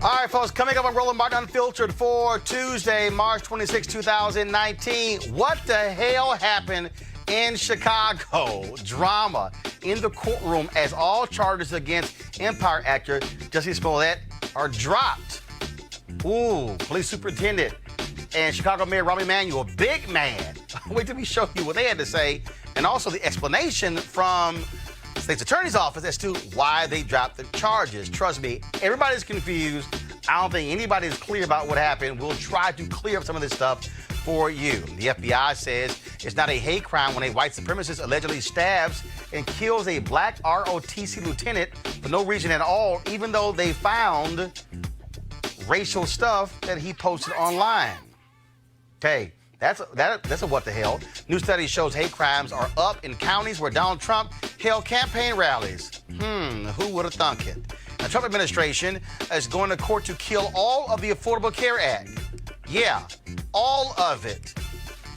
All right, folks, coming up on Roland Unfiltered for Tuesday, March 26, 2019. What the hell happened in Chicago? Drama in the courtroom as all charges against Empire actor Jussie Smollett are dropped. Ooh, police superintendent and Chicago Mayor Rahm Emanuel, big man. Wait till we show you what they had to say, and also the explanation from State's Attorney's Office as to why they dropped the charges. Trust me, everybody's confused. I don't think anybody's clear about what happened. We'll try to clear up some of this stuff for you. The FBI says it's not a hate crime when a white supremacist allegedly stabs and kills a black ROTC lieutenant for no reason at all, even though they found racial stuff that he posted online. Okay. That's a what the hell. New study shows hate crimes are up in counties where Donald Trump held campaign rallies. Who would have thunk it? The Trump administration is going to court to kill all of the Affordable Care Act. Yeah, all of it.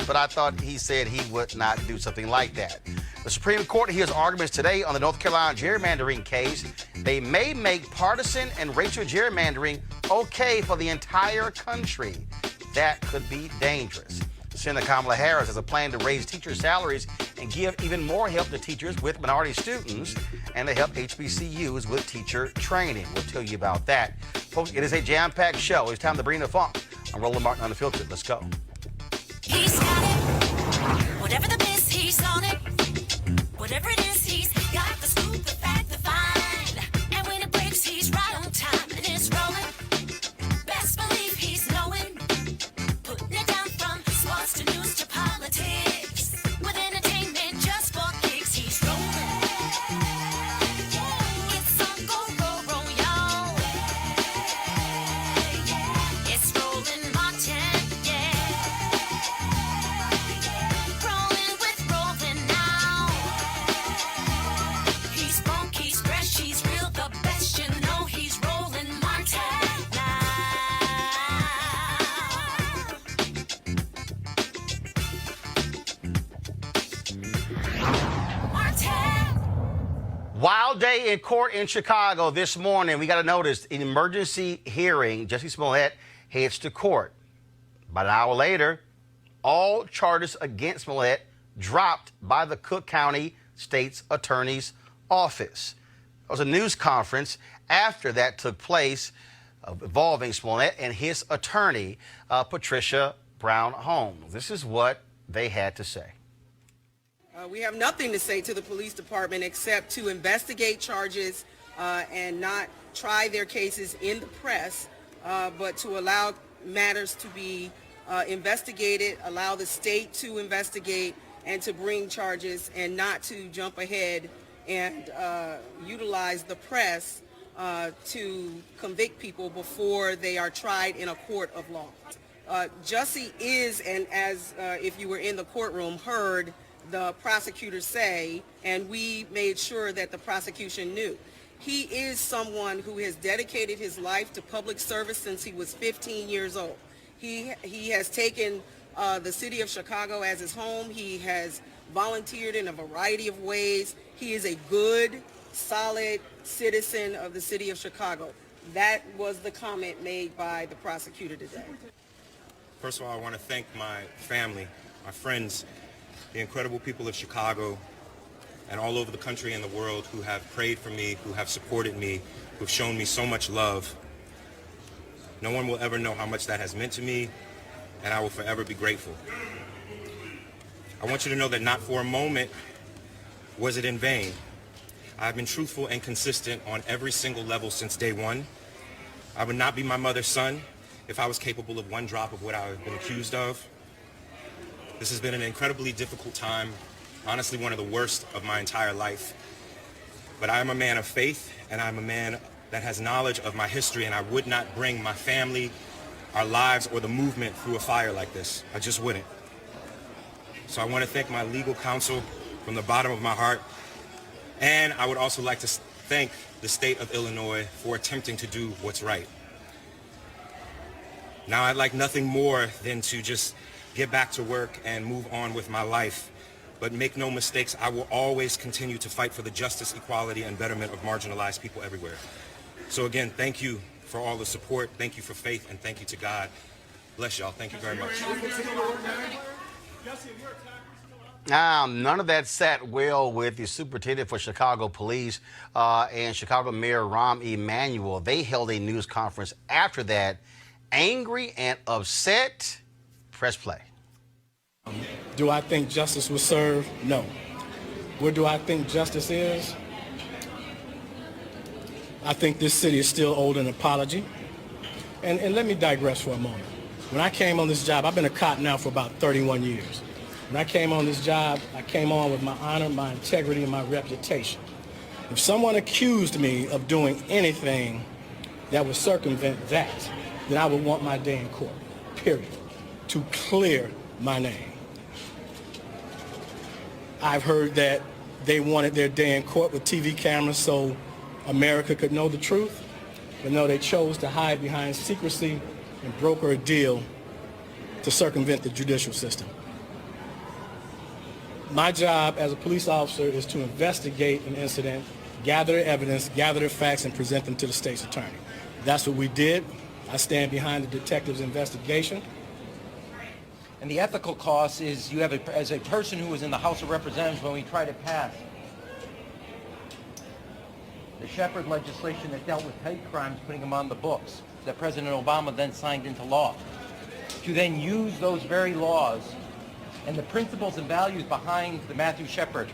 But I thought he said he would not do something like that. The Supreme Court hears arguments today on the North Carolina gerrymandering case. They may make partisan and racial gerrymandering okay for the entire country. That could be dangerous. Senator Kamala Harris has a plan to raise teacher salaries and give even more help to teachers with minority students and to help HBCUs with teacher training. We'll tell you about that. Folks, it is a jam-packed show. It's time to bring the funk. I'm Roland Martin Unfiltered. Let's go. He's got it. Whatever the miss, he's on it. Whatever it is, he's got the scoop, the fact, the find. And when it breaks, he's right on time and it's rolling. Best believe he's knowing. Putting it down from sports to news to politics. With entertainment just for kicks, he's rolling. It's on go, y'all. It's Roland Martin, Rolling with Roland now. He's funky, he's fresh, he's real, the best, you know he's Roland Martin now. Wild day in court in Chicago this morning. We got to notice an emergency hearing. Jussie Smollett heads to court. About an hour later, all charges against Smollett dropped by the Cook County State's Attorney's Office. There was a news conference after that took place involving Smollett and his attorney, Patricia Brown Holmes. This is what they had to say. We have nothing to say to the police department except to investigate charges and not try their cases in the press, but to allow matters to be investigated, allow the state to investigate and to bring charges, and not to jump ahead and utilize the press to convict people before they are tried in a court of law. Jussie is, and as if you were in the courtroom, heard the prosecutors say, and we made sure that the prosecution knew. He is someone who has dedicated his life to public service since he was 15 years old. He has taken the city of Chicago as his home. He has volunteered in a variety of ways. He is a good, solid citizen of the city of Chicago. That was the comment made by the prosecutor today. First of all, I want to thank my family, my friends, the incredible people of Chicago and all over the country and the world who have prayed for me, who have supported me, who have shown me so much love. No one will ever know how much that has meant to me, and I will forever be grateful. I want you to know that not for a moment was it in vain. I've been truthful and consistent on every single level since day one. I would not be my mother's son if I was capable of one drop of what I've been accused of. This has been an incredibly difficult time, honestly one of the worst of my entire life. But I am a man of faith, and I'm a man that has knowledge of my history, and I would not bring my family, our lives, or the movement through a fire like this. I just wouldn't. So I want to thank my legal counsel from the bottom of my heart, and I would also like to thank the state of Illinois for attempting to do what's right. Now I'd like nothing more than to just get back to work and move on with my life. But make no mistakes, I will always continue to fight for the justice, equality, and betterment of marginalized people everywhere. So again, thank you for all the support. Thank you for faith, and thank you to God. Bless y'all. Thank you very much. None of that sat well with the superintendent for Chicago Police and Chicago Mayor Rahm Emanuel. They held a news conference after that, angry and upset. Press play. Do I think justice was served? No. Where do I think justice is? I think this city is still owed an apology. And let me digress for a moment. When I came on this job, I've been a cop now for about 31 years. When I came on this job, I came on with my honor, my integrity, and my reputation. If someone accused me of doing anything that would circumvent that, then I would want my day in court, period, to clear my name. I've heard that they wanted their day in court with TV cameras so America could know the truth, but no, they chose to hide behind secrecy and broker a deal to circumvent the judicial system. My job as a police officer is to investigate an incident, gather evidence, gather the facts, and present them to the state's attorney. That's what we did. I stand behind the detective's investigation. And the ethical cost is you have, as a person who was in the House of Representatives when we tried to pass the Shepard legislation that dealt with hate crimes, putting them on the books, that President Obama then signed into law, to then use those very laws and the principles and values behind the Matthew Shepard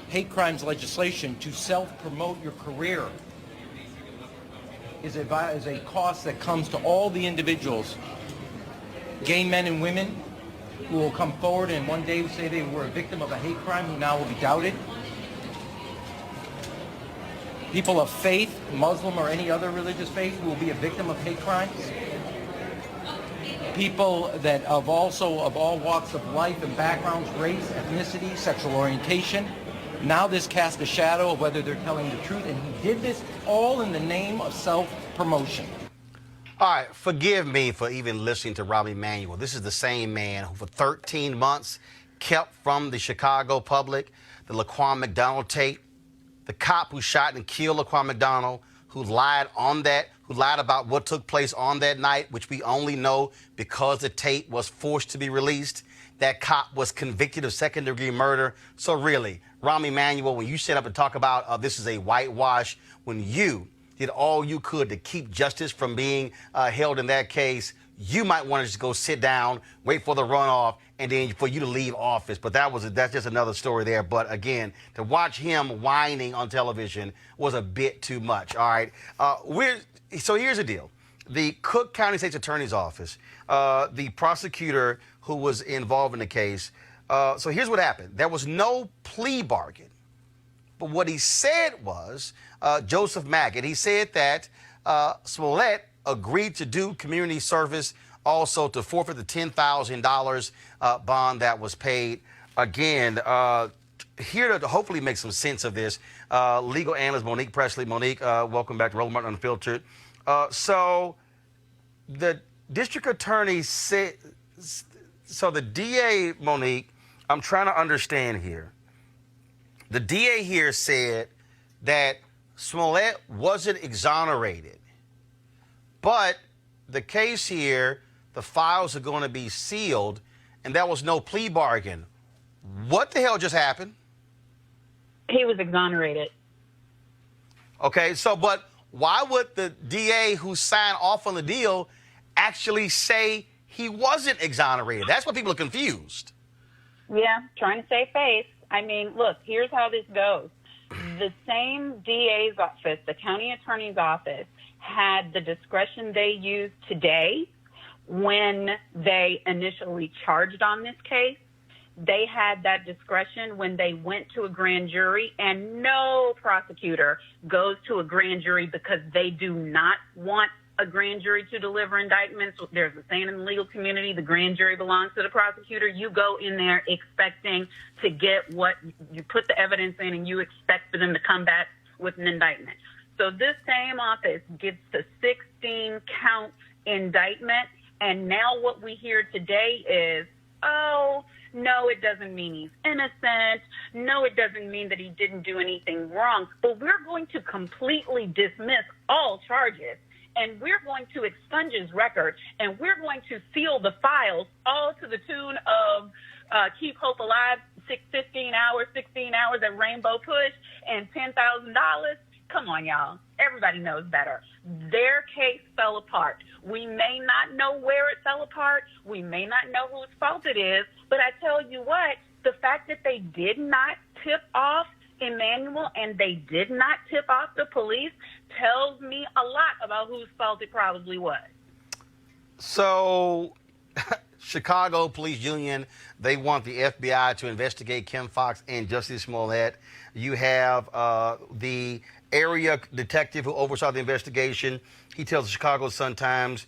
hate crimes legislation to self-promote your career is a cost that comes to all the individuals, gay men and women who will come forward and one day say they were a victim of a hate crime who now will be doubted. People of faith, Muslim or any other religious faith, who will be a victim of hate crimes. People that of all walks of life and backgrounds, race, ethnicity, sexual orientation. Now this casts a shadow of whether they're telling the truth, and he did this all in the name of self-promotion. All right, forgive me for even listening to Rahm Emanuel. This is the same man who for 13 months kept from the Chicago public the Laquan McDonald tape, the cop who shot and killed Laquan McDonald, who lied about what took place on that night, which we only know because the tape was forced to be released. That cop was convicted of second-degree murder. So really, Rahm Emanuel, when you sit up and talk about this is a whitewash, when you did all you could to keep justice from being held in that case, you might want to just go sit down, wait for the runoff, and then for you to leave office. But that's just another story there. But again, to watch him whining on television was a bit too much. All right. So here's the deal. The Cook County State's Attorney's Office, the prosecutor who was involved in the case, so here's what happened. There was no plea bargain. But what he said was, Joseph Maggott, he said that Smollett agreed to do community service, also to forfeit the $10,000 bond that was paid. Again, here to hopefully make some sense of this, legal analyst Monique Presley. Monique, welcome back to Roland Unfiltered. So the district attorney said, so the DA, Monique, I'm trying to understand here. The DA here said that Smollett wasn't exonerated, but the case here, the files are going to be sealed, and there was no plea bargain. What the hell just happened? He was exonerated. Okay, so, but why would the DA who signed off on the deal actually say he wasn't exonerated? That's what people are confused. Yeah, trying to save face. I mean, look, here's how this goes. The same DA's office, the county attorney's office, had the discretion they used today when they initially charged on this case. They had that discretion when they went to a grand jury, and no prosecutor goes to a grand jury because they do not want a grand jury to deliver indictments. There's a saying in the legal community, the grand jury belongs to the prosecutor. You go in there expecting to get what you put the evidence in, and you expect for them to come back with an indictment. So this same office gets the 16-count indictment, and now what we hear today is, oh, No, it doesn't mean he's innocent. No, it doesn't mean that he didn't do anything wrong. But we're going to completely dismiss all charges, and we're going to expunge his record, and we're going to seal the files, all to the tune of Keep Hope Alive, 16 hours at Rainbow Push, and $10,000. Come on, y'all. Everybody knows better. Their case fell apart. We may not know where it fell apart. We may not know whose fault it is. But I tell you what, the fact that they did not tip off Emmanuel and they did not tip off the police tells me a lot about whose fault it probably was. So, Chicago Police Union, they want the FBI to investigate Kim Foxx and Justice Smollett. You have the area detective who oversaw the investigation. He tells the Chicago Sun-Times,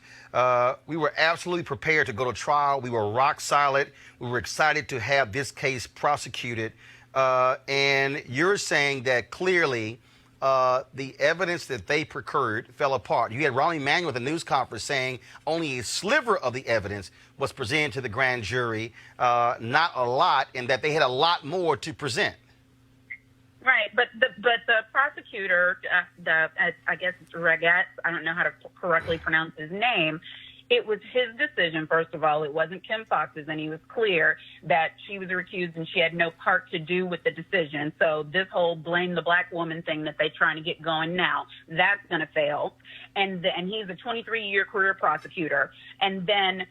we were absolutely prepared to go to trial. We were rock solid. We were excited to have this case prosecuted. And you're saying that clearly the evidence that they procured fell apart. You had Ronnie Emanuel at the news conference saying only a sliver of the evidence was presented to the grand jury, not a lot, and that they had a lot more to present. Right, but the prosecutor, I guess it's Regatz, I don't know how to correctly pronounce his name. It was his decision, first of all. It wasn't Kim Foxx's, and he was clear that she was recused and she had no part to do with the decision. So this whole blame the black woman thing that they're trying to get going now, that's going to fail. And he's a 23-year career prosecutor. And then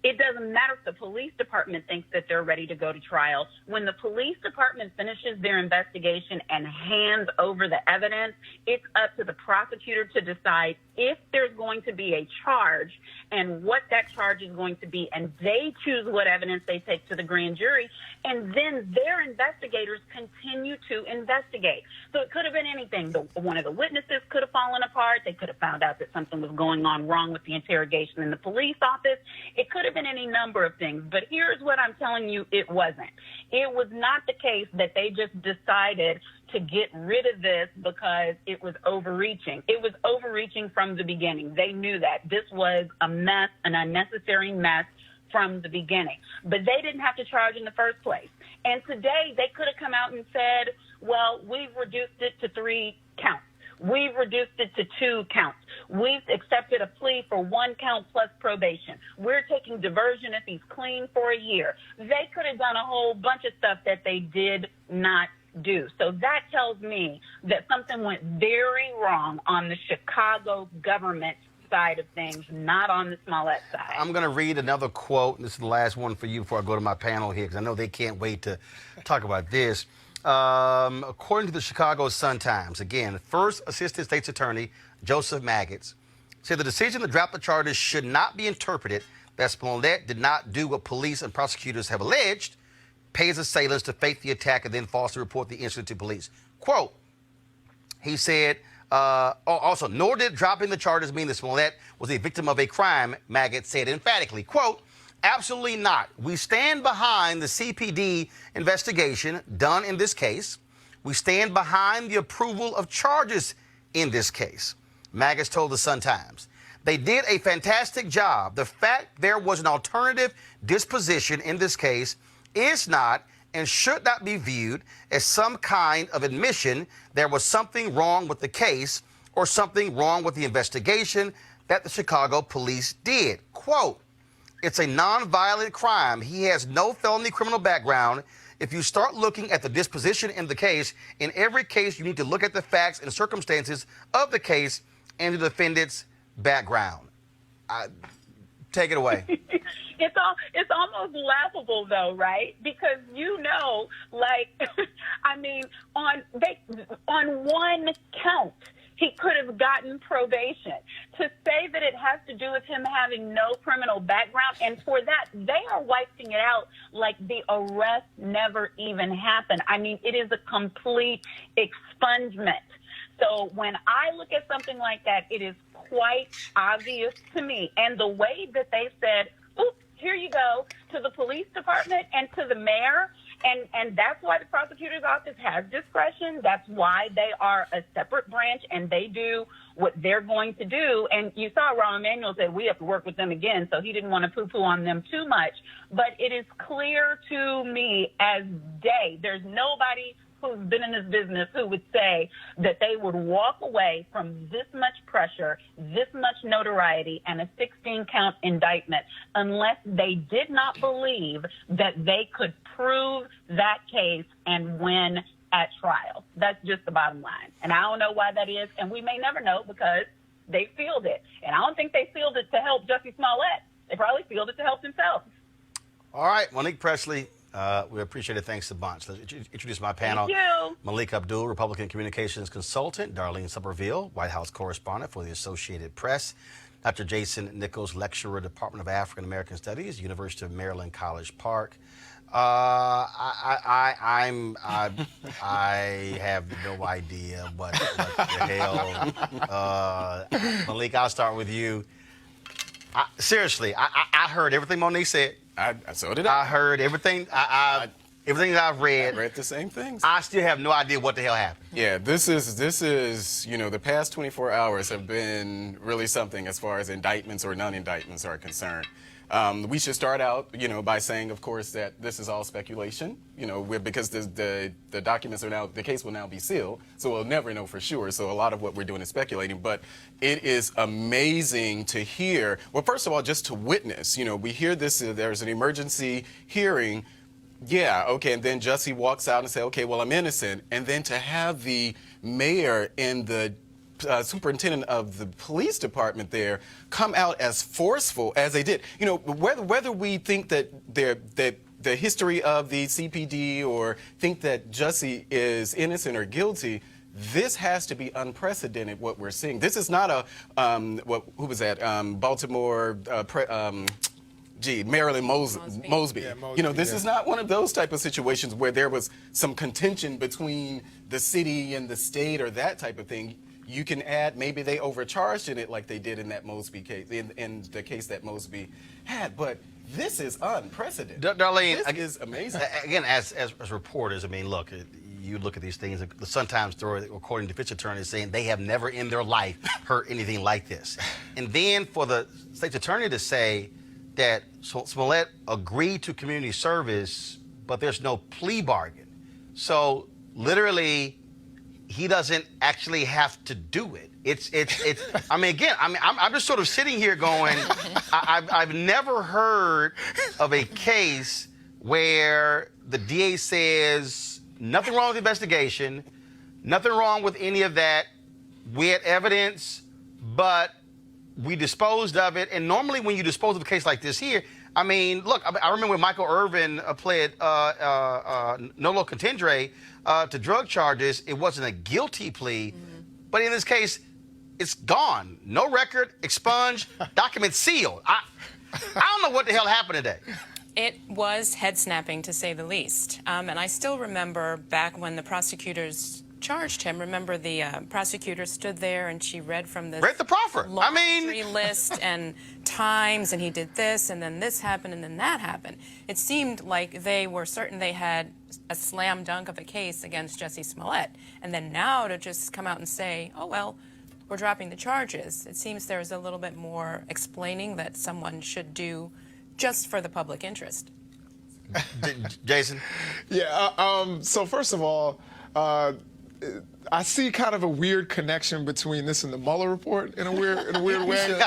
it doesn't matter if the police department thinks that they're ready to go to trial. When the police department finishes their investigation and hands over the evidence, it's up to the prosecutor to decide if there's going to be a charge and what that charge is going to be. And they choose what evidence they take to the grand jury. And then their investigators continue to investigate. So it could have been anything. One of the witnesses could have fallen apart. They could have found out that something was going on wrong with the interrogation in the police office. It could have been any number of things. But here's what I'm telling you, it wasn't. It was not the case that they just decided to get rid of this because it was overreaching. It was overreaching from the beginning. They knew that. This was a mess, an unnecessary mess from the beginning. But they didn't have to charge in the first place. And today they could have come out and said, well, we've reduced it to 3 counts. We've reduced it to 2 counts. We've accepted a plea for 1 count plus probation. We're taking diversion if he's clean for a year. They could have done a whole bunch of stuff that they did not do. So that tells me that something went very wrong on the Chicago government side of things, not on the Smollett side. I'm going to read another quote. This is the last one for you before I go to my panel here, because I know they can't wait to talk about this. According to the Chicago Sun-Times, again, first Assistant State's Attorney Joseph Maggots said the decision to drop the charges should not be interpreted that Smollett did not do what police and prosecutors have alleged, pay his assailants to fake the attack and then falsely report the incident to police. Quote, he said, also, nor did dropping the charges mean that Smollett was a victim of a crime, Maggots said emphatically. Quote, absolutely not. We stand behind the CPD investigation done in this case. We stand behind the approval of charges in this case, Maggots told the Sun-Times. They did a fantastic job. The fact there was an alternative disposition in this case is not and should not be viewed as some kind of admission there was something wrong with the case or something wrong with the investigation that the Chicago police did. Quote, it's a nonviolent crime. He has no felony criminal background. If you start looking at the disposition in the case, in every case you need to look at the facts and circumstances of the case and the defendant's background. Take it away. It's almost laughable though, right? Because like, I mean, on 1 count, he could have gotten probation. To say that it has to do with him having no criminal background, and for that, they are wiping it out like the arrest never even happened. I mean, it is a complete expungement. So when I look at something like that, it is quite obvious to me. And the way that they said, oops, here you go, to the police department and to the mayor And that's why the prosecutor's office has discretion. That's why they are a separate branch, and they do what they're going to do. And you saw Rahm Emanuel said we have to work with them again, so he didn't want to poo-poo on them too much. But it is clear to me as day, there's nobody who's been in this business who would say that they would walk away from this much pressure, this much notoriety, and a 16-count indictment unless they did not believe that they could prove that case and win at trial. That's just the bottom line. And I don't know why that is, and we may never know because they sealed it. And I don't think they sealed it to help Jussie Smollett. They probably sealed it to help themselves. All right, Monique Presley, we appreciate it. Thanks a bunch. Let's introduce my panel. Thank you. Malik Abdul, Republican Communications Consultant. Darlene Somerville, White House Correspondent for the Associated Press. Dr. Jason Nichols, Lecturer, Department of African American Studies, University of Maryland, College Park. I have no idea what the hell. Malik, I'll start with you. Seriously, I heard everything Monique said. So did I. I heard everything. Everything that I've read. I read the same things. I still have no idea what the hell happened. Yeah, this is the past 24 hours have been really something as far as indictments or non-indictments are concerned. We should start out, by saying, of course, that this is all speculation, because the documents are now, the case will now be sealed, so we'll never know for sure. So a lot of what we're doing is speculating, but it is amazing to hear, well, first of all, just to witness, we hear this, there's an emergency hearing. Yeah, okay, and then Jussie walks out and says, okay, well, I'm innocent. And then to have the mayor and the superintendent of the police department there come out as forceful as they did. Whether we think that the history of the CPD or think that Jussie is innocent or guilty, this has to be unprecedented, what we're seeing. This is not a, who was that, Baltimore, Marilyn Mosby. Yeah, Mosby. This is not one of those type of situations where there was some contention between the city and the state or that type of thing. You can add, maybe they overcharged in it like they did in that Mosby case, in the case that Mosby had. But this is unprecedented. Darlene, this is amazing. Again, as reporters, look, you look at these things. The Sun-Times story, according to defense attorneys, saying they have never in their life heard anything like this. And then for the state's attorney to say that Smollett agreed to community service, but there's no plea bargain. So literally, he doesn't actually have to do it. I'm just sort of sitting here going, I've never heard of a case where the DA says nothing wrong with the investigation, nothing wrong with any of that. We had evidence, but we disposed of it. And normally when you dispose of a case like this here, I remember when Michael Irvin pled nolo contendere to drug charges. It wasn't a guilty plea, but in this case, it's gone. No record, expunged, document sealed. I don't know what the hell happened today. It was head-snapping, to say the least. And I still remember back when the prosecutors charged him. Remember, the prosecutor stood there and she read from this the proffer. laundry list and times, and he did this, and then this happened, and then that happened. It seemed like they were certain they had a slam dunk of a case against Jussie Smollett. And then now to just come out and say, oh, well, we're dropping the charges. It seems there's a little bit more explaining that someone should do just for the public interest. Jason? Yeah, so first of all, I see kind of a weird connection between this and the Mueller report in a weird way.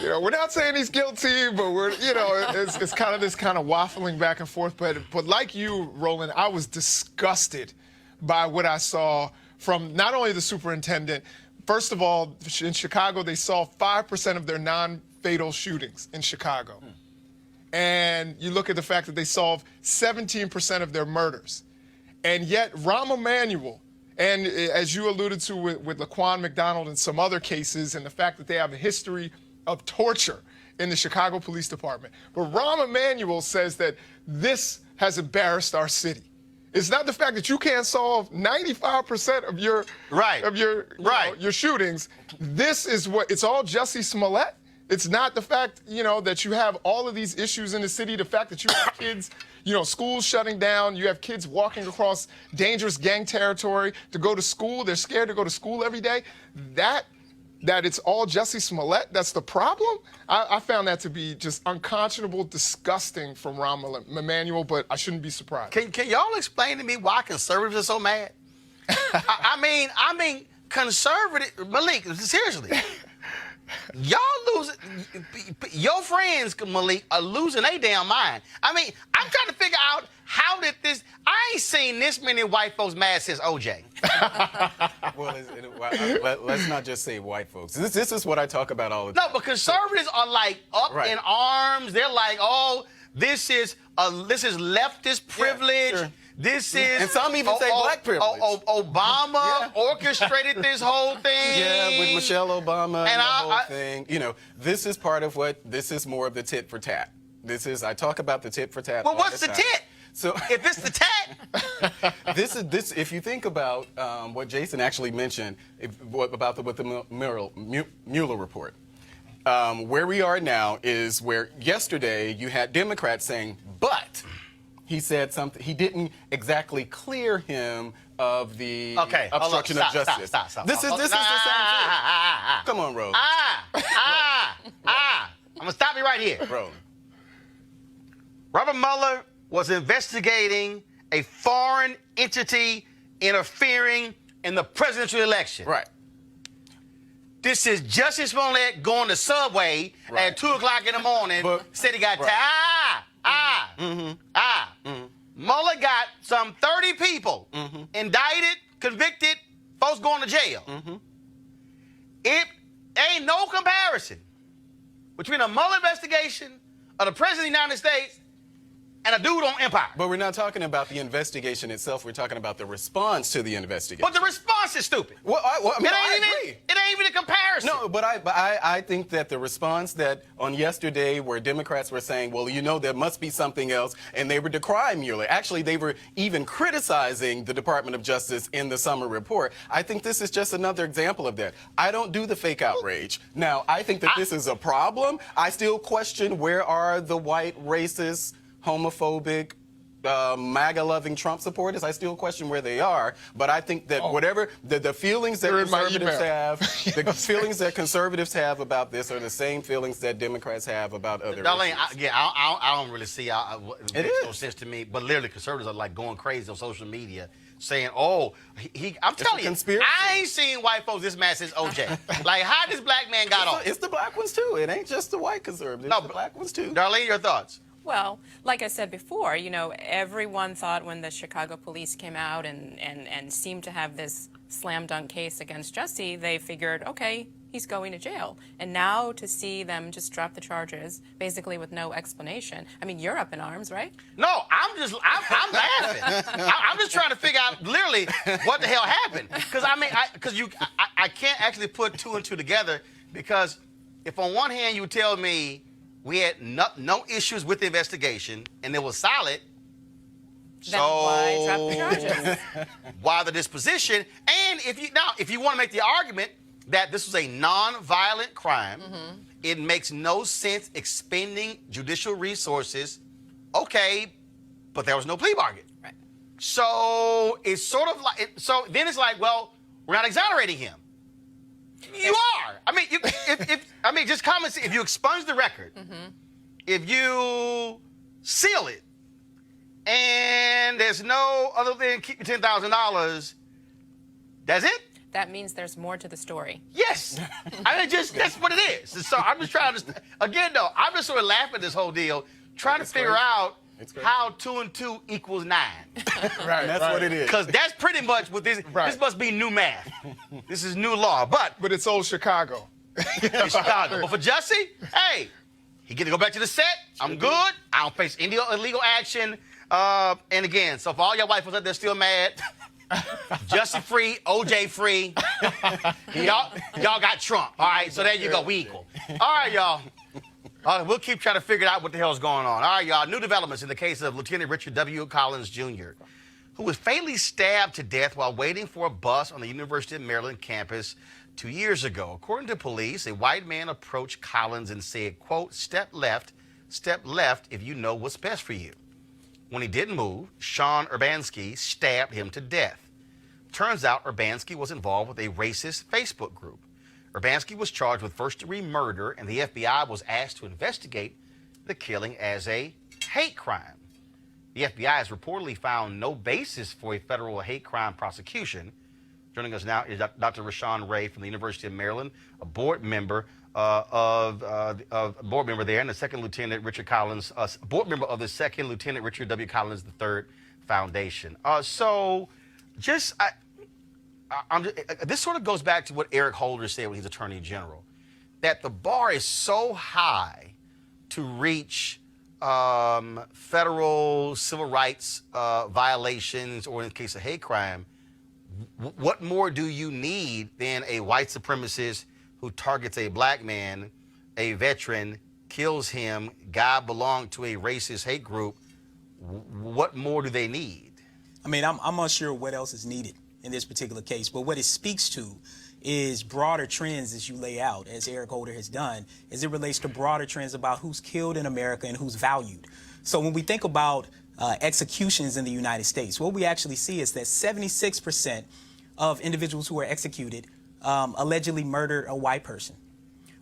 We're not saying he's guilty, but it's kind of this kind of waffling back and forth. But like you, Roland, I was disgusted by what I saw from not only the superintendent. First of all, in Chicago, they solved 5% of their non-fatal shootings in Chicago. And you look at the fact that they solved 17% of their murders. And yet, Rahm Emanuel, and as you alluded to with Laquan McDonald and some other cases, and the fact that they have a history of torture in the Chicago Police Department, but Rahm Emanuel says that this has embarrassed our city. It's not the fact that you can't solve 95% of your your shootings. This is what it's all Jussie Smollett. It's not the fact, that you have all of these issues in the city, the fact that you have kids, schools shutting down, you have kids walking across dangerous gang territory to go to school. They're scared to go to school every day. That it's all Jussie Smollett, that's the problem? I found that to be just unconscionable, disgusting from Rahm Emanuel, but I shouldn't be surprised. Can y'all explain to me why conservatives are so mad? I mean, conservative, Malik, seriously. Y'all losing, your friends, Malik, are losing their damn mind. I mean, I'm trying to figure out how did this, I ain't seen this many white folks mad since OJ. Well, let's not just say white folks. This is what I talk about all the time. No, but conservatives are like up in arms. They're like, oh, this is leftist privilege. Yeah, sure. This is, and some even say black privilege. Obama orchestrated this whole thing. Yeah, with Michelle Obama and the whole thing. This is part of this is more of the tit for tat. I talk about the tit for tat. Well, what's the tit? So if it's the tat, this. If you think about what Jason actually mentioned about the Mueller report, where we are now is where yesterday you had Democrats saying, but. He said something. He didn't exactly clear him of the obstruction of justice. Stop. This is the same thing. Come on, Roland. I'm gonna stop you right here. Roland. Robert Mueller was investigating a foreign entity interfering in the presidential election. Right. This is Jussie Smollett going to Subway at 2 o'clock in the morning. Said he got Mueller got some 30 people indicted, convicted, folks going to jail. It ain't no comparison between a Mueller investigation of the President of the United States and a dude on Empire. But we're not talking about the investigation itself. We're talking about the response to the investigation. But the response is stupid. Well, I agree. It ain't even a comparison. No, but I think that the response that on yesterday where Democrats were saying, well, there must be something else, and they were decrying Mueller. Actually, they were even criticizing the Department of Justice in the summer report. I think this is just another example of that. I don't do the fake outrage. Now, I think that this is a problem. I still question where are the white racist, homophobic, MAGA-loving Trump supporters. I still question where they are, but I think that whatever the feelings that conservatives have about this are the same feelings that Democrats have about other Darlene, issues. I don't really see how it makes no sense to me, but literally conservatives are like going crazy on social media saying, oh, I'm telling you, I ain't seen white folks this mad since OJ. Like, how this black man got off? It's the black ones, too. It ain't just the white conservatives. It's the black ones, too. Darlene, your thoughts? Well, like I said before, everyone thought when the Chicago police came out and seemed to have this slam dunk case against Jussie, they figured, okay, he's going to jail. And now to see them just drop the charges, basically with no explanation. I mean, you're up in arms, right? No, I'm laughing. I'm just trying to figure out literally what the hell happened. Because I can't actually put two and two together, because if on one hand you tell me we had no issues with the investigation and it was solid, then why drop the charges? Why the disposition? And if you want to make the argument that this was a non-violent crime, it makes no sense expending judicial resources. Okay, but there was no plea bargain. Right. So it's sort of like, so then it's like, well, we're not exonerating him. You are. I mean, just common sense. If you expunge the record, if you seal it, and there's no other than keep your $10,000, that's it? That means there's more to the story. Yes. That's what it is. So I'm just trying to, again, though, I'm just sort of laughing at this whole deal, trying to figure out how 2 and 2 equals 9. That's what it is. Because that's pretty much what this, this must be new math. This is new law. But it's old Chicago. It's Chicago. But for Jussie, hey, he get to go back to the set. I'm good. I don't face any illegal action. And again, so for all y'all white folks out there still mad, Jussie free, OJ free. y'all got Trump. All right, so there you go. We equal. All right, y'all. We'll keep trying to figure out what the hell's going on. All right, y'all. New developments in the case of Lieutenant Richard W. Collins, Jr., who was fatally stabbed to death while waiting for a bus on the University of Maryland campus 2 years ago. According to police, a white man approached Collins and said, quote, step left if you know what's best for you. When he didn't move, Sean Urbanski stabbed him to death. Turns out Urbanski was involved with a racist Facebook group. Urbanski was charged with first-degree murder, and the FBI was asked to investigate the killing as a hate crime. The FBI has reportedly found no basis for a federal hate crime prosecution. Joining us now is Dr. Rashawn Ray from the University of Maryland, a board member board member there, and the Second Lieutenant Richard Collins, board member of the Second Lieutenant Richard W. Collins III Foundation. This sort of goes back to what Eric Holder said when he's Attorney General, that the bar is so high to reach federal civil rights violations, or in the case of hate crime. What more do you need than a white supremacist who targets a black man, a veteran, kills him, guy belonged to a racist hate group? What more do they need? I mean, I'm unsure what else is needed in this particular case, but what it speaks to is broader trends, as you lay out, as Eric Holder has done, as it relates to broader trends about who's killed in America and who's valued. So when we think about executions in the United States, what we actually see is that 76% of individuals who are executed allegedly murdered a white person.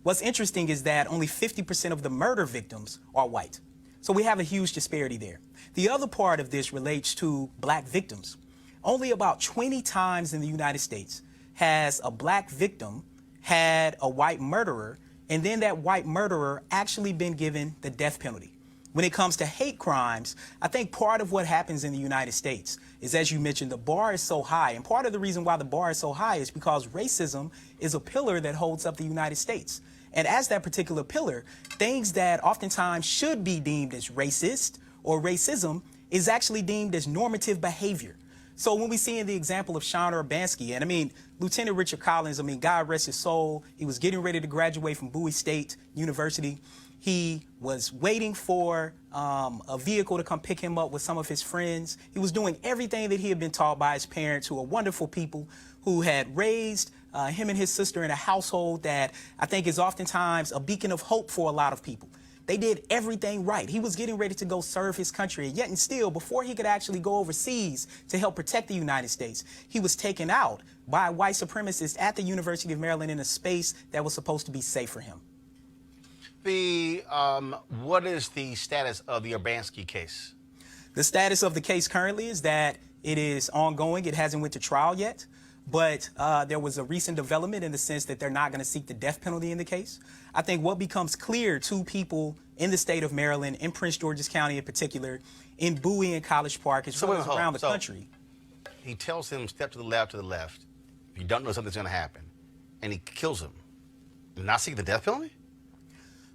What's interesting is that only 50% of the murder victims are white. So we have a huge disparity there. The other part of this relates to black victims. Only about 20 times in the United States has a black victim had a white murderer, and then that white murderer actually been given the death penalty. When it comes to hate crimes, I think part of what happens in the United States is, as you mentioned, the bar is so high. And part of the reason why the bar is so high is because racism is a pillar that holds up the United States. And as that particular pillar, things that oftentimes should be deemed as racist or racism is actually deemed as normative behavior. So when we see in the example of Sean Urbanski, and I mean, Lieutenant Richard Collins, I mean, God rest his soul, he was getting ready to graduate from Bowie State University. He was waiting for a vehicle to come pick him up with some of his friends. He was doing everything that he had been taught by his parents, who are wonderful people, who had raised him and his sister in a household that I think is oftentimes a beacon of hope for a lot of people. They did everything right. He was getting ready to go serve his country, and yet and still, before he could actually go overseas to help protect the United States, he was taken out by white supremacists at the University of Maryland in a space that was supposed to be safe for him. What is the status of the Urbanski case? The status of the case currently is that it is ongoing. It hasn't went to trial yet, but there was a recent development in the sense that they're not going to seek the death penalty in the case. I think what becomes clear to people in the state of Maryland, in Prince George's County in particular, in Bowie and College Park, as well as around the country. He tells him, step to the left. If you don't know something's going to happen, and he kills him. Not seek the death penalty?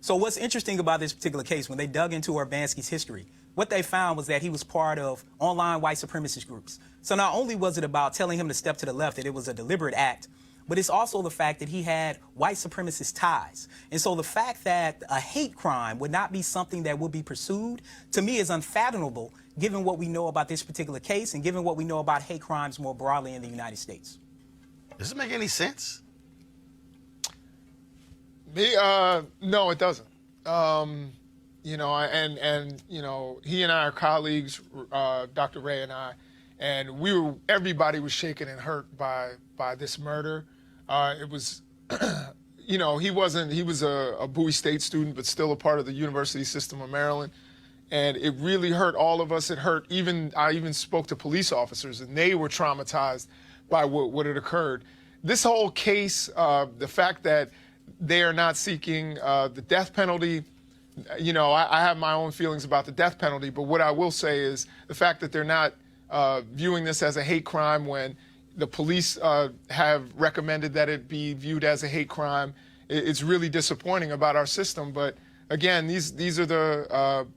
So what's interesting about this particular case, when they dug into Urbanski's history, what they found was that he was part of online white supremacist groups. So not only was it about telling him to step to the left, that it was a deliberate act, but it's also the fact that he had white supremacist ties. And so the fact that a hate crime would not be something that would be pursued, to me, is unfathomable, given what we know about this particular case and given what we know about hate crimes more broadly in the United States. Does it make any sense? No, it doesn't. He and I are colleagues, Dr. Ray and I, and everybody was shaken and hurt by this murder. It was, he was a Bowie State student, but still a part of the university system of Maryland. And it really hurt all of us. It hurt I even spoke to police officers, and they were traumatized by what had occurred. This whole case, the fact that they are not seeking the death penalty. I have my own feelings about the death penalty, but what I will say is the fact that they're not viewing this as a hate crime when the police have recommended that it be viewed as a hate crime, it's really disappointing about our system. But again, these are the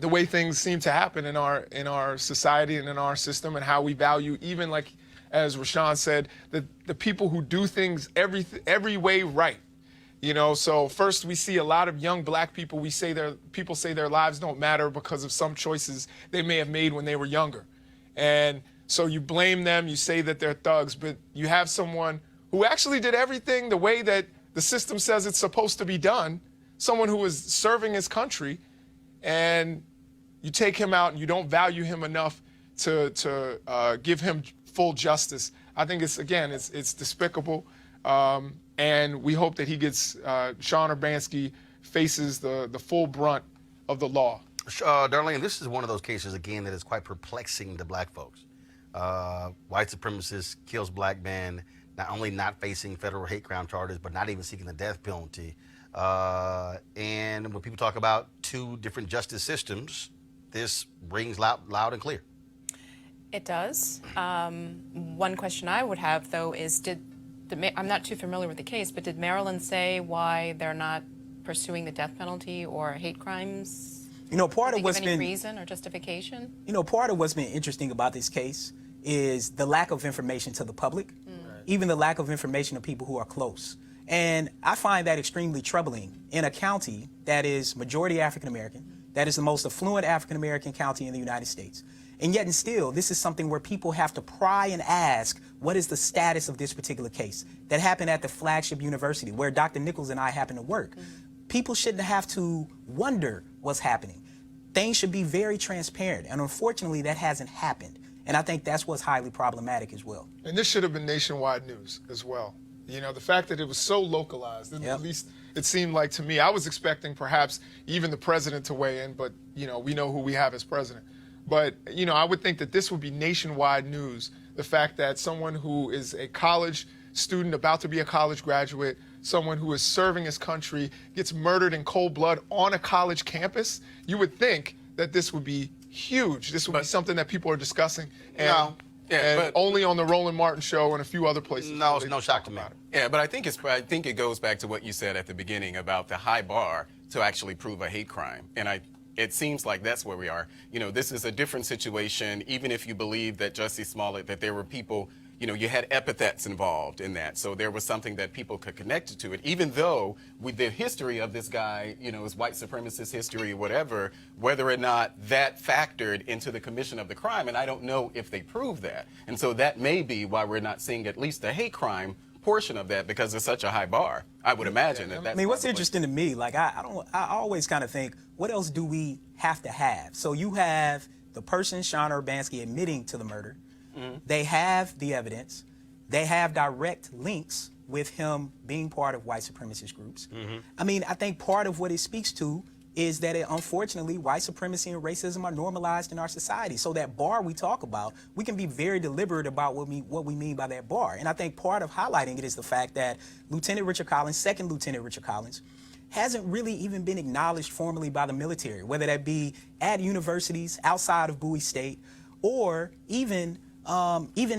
way things seem to happen in our society and in our system, and how we value, even like as Rashawn said, the people who do things every way right. So first we see a lot of young black people. People say their lives don't matter because of some choices they may have made when they were younger. And so you blame them, you say that they're thugs, but you have someone who actually did everything the way that the system says it's supposed to be done, someone who is serving his country, and you take him out and you don't value him enough to give him full justice. I think it's despicable, and we hope that he gets Sean Urbanski faces the full brunt of the law. Darlene, this is one of those cases again that is quite perplexing to black folks. White supremacist kills black man, not only not facing federal hate crime charges, but not even seeking the death penalty. And when people talk about two different justice systems, this rings loud and clear. It does. One question I would have, though, is I'm not too familiar with the case, but did Maryland say why they're not pursuing the death penalty or hate crimes? You know, part of what's been reason or justification? You know, part of what's been interesting about this case is the lack of information to the public, even the lack of information to people who are close. And I find that extremely troubling in a county that is majority African American, that is the most affluent African American county in the United States. And yet and still, this is something where people have to pry and ask, what is the status of this particular case? That happened at the flagship university where Dr. Nichols and I happen to work. People shouldn't have to wonder what's happening. Things should be very transparent. And unfortunately, that hasn't happened. And I think that's what's highly problematic as well. And this should have been nationwide news as well. You know, the fact that it was so localized, at least it seemed like to me, I was expecting perhaps even the president to weigh in, but, you know, we know who we have as president. But, you know, I would think that this would be nationwide news. The fact that someone who is a college student about to be a college graduate, someone who is serving his country, gets murdered in cold blood on a college campus, you would think that this would be huge. This would be something that people are discussing. And, but only on the Roland Martin show and a few other places. No, it's no shock to me. Yeah, but I think it goes back to what you said at the beginning about the high bar to actually prove a hate crime. And it seems like that's where we are. You know, this is a different situation, even if you believe that Justice Smollett, that there were people, you know, you had epithets involved in that. So there was something that people could connect to it, even though with the history of this guy, you know, his white supremacist history or whatever, whether or not that factored into the commission of the crime. And I don't know if they proved that. And so that may be why we're not seeing at least the hate crime portion of that, because it's such a high bar. I would imagine that that's. I mean, what's interesting to me, like I always kind of think, what else do we have to have? So you have the person, Sean Urbanski, admitting to the murder. They have the evidence. They have direct links with him being part of white supremacist groups. I mean, I think part of what it speaks to is that unfortunately, white supremacy and racism are normalized in our society. So that bar we talk about, we can be very deliberate about what we mean by that bar. And I think part of highlighting it is the fact that Lieutenant Richard Collins, Second Lieutenant Richard Collins, hasn't really even been acknowledged formally by the military, whether that be at universities outside of Bowie State or even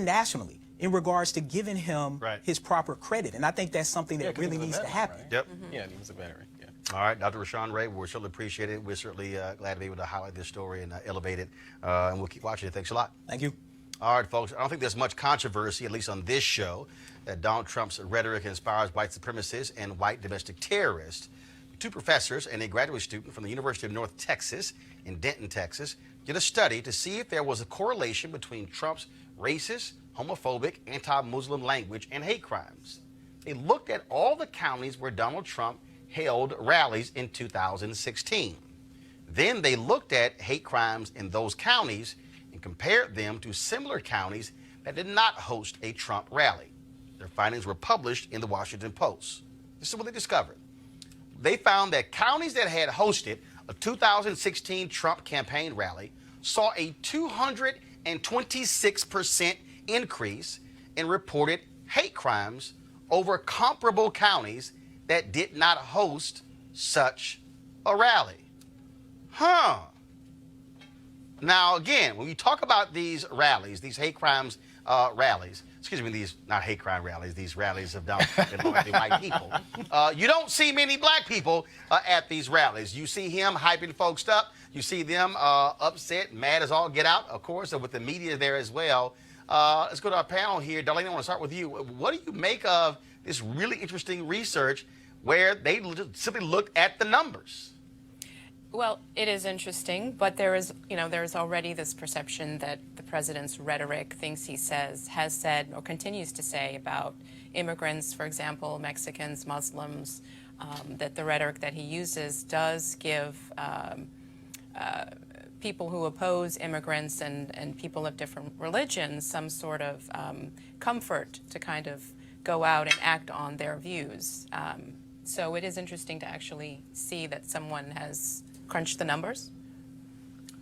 nationally, in regards to giving him his proper credit. And I think that's something that really needs to happen. Right? Yep. Yeah, he was a veteran. Yeah. All right, Dr. Rashawn Ray, we certainly appreciate it. We're certainly glad to be able to highlight this story and elevate it. And we'll keep watching it. Thanks a lot. Thank you. All right, folks. I don't think there's much controversy, at least on this show, that Donald Trump's rhetoric inspires white supremacists and white domestic terrorists. Two professors and a graduate student from the University of North Texas in Denton, Texas, did a study to see if there was a correlation between Trump's racist, homophobic, anti-Muslim language and hate crimes. They looked at all the counties where Donald Trump held rallies in 2016. Then they looked at hate crimes in those counties and compared them to similar counties that did not host a Trump rally. Their findings were published in the Washington Post. This is what they discovered. They found that counties that had hosted a 2016 Trump campaign rally saw a 226% increase in reported hate crimes over comparable counties that did not host such a rally. Now, again, when we talk about these rallies, these hate crimes rallies, excuse me, these, not hate crime rallies, these rallies of Donald Trump and white people, you don't see many black people at these rallies. You see him hyping folks up. You see them upset, mad as all get out, of course, with the media there as well. Let's go to our panel here. Darlene, I want to start with you. What do you make of this really interesting research where they simply looked at the numbers? Well, it is interesting, but there's already this perception that the president's rhetoric, things he says, has said, or continues to say about immigrants, for example, Mexicans, Muslims, that the rhetoric that he uses does give people who oppose immigrants and people of different religions some sort of comfort to kind of go out and act on their views. So it is interesting to actually see that someone has crunched the numbers.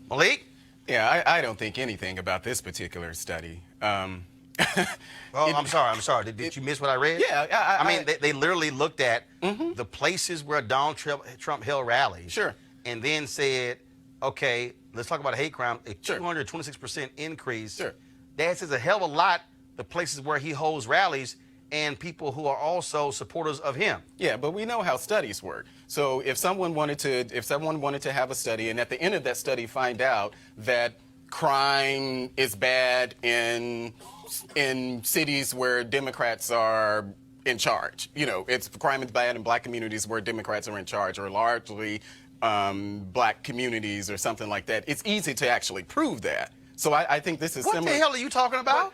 Malik? Yeah, I don't think anything about this particular study. Well, I'm sorry. Did you miss what I read? Yeah, I mean, they literally looked at the places where Donald Trump held rallies. Sure. And then said, okay, let's talk about hate crime, a 226% increase. Sure. That says a hell of a lot, the places where he holds rallies and people who are also supporters of him. Yeah, but we know how studies work. So if someone wanted to have a study, and at the end of that study find out that crime is bad in cities where Democrats are in charge, crime is bad in black communities where Democrats are in charge, or largely black communities or something like that, it's easy to actually prove that. So I think this is similar. What the hell are you talking about?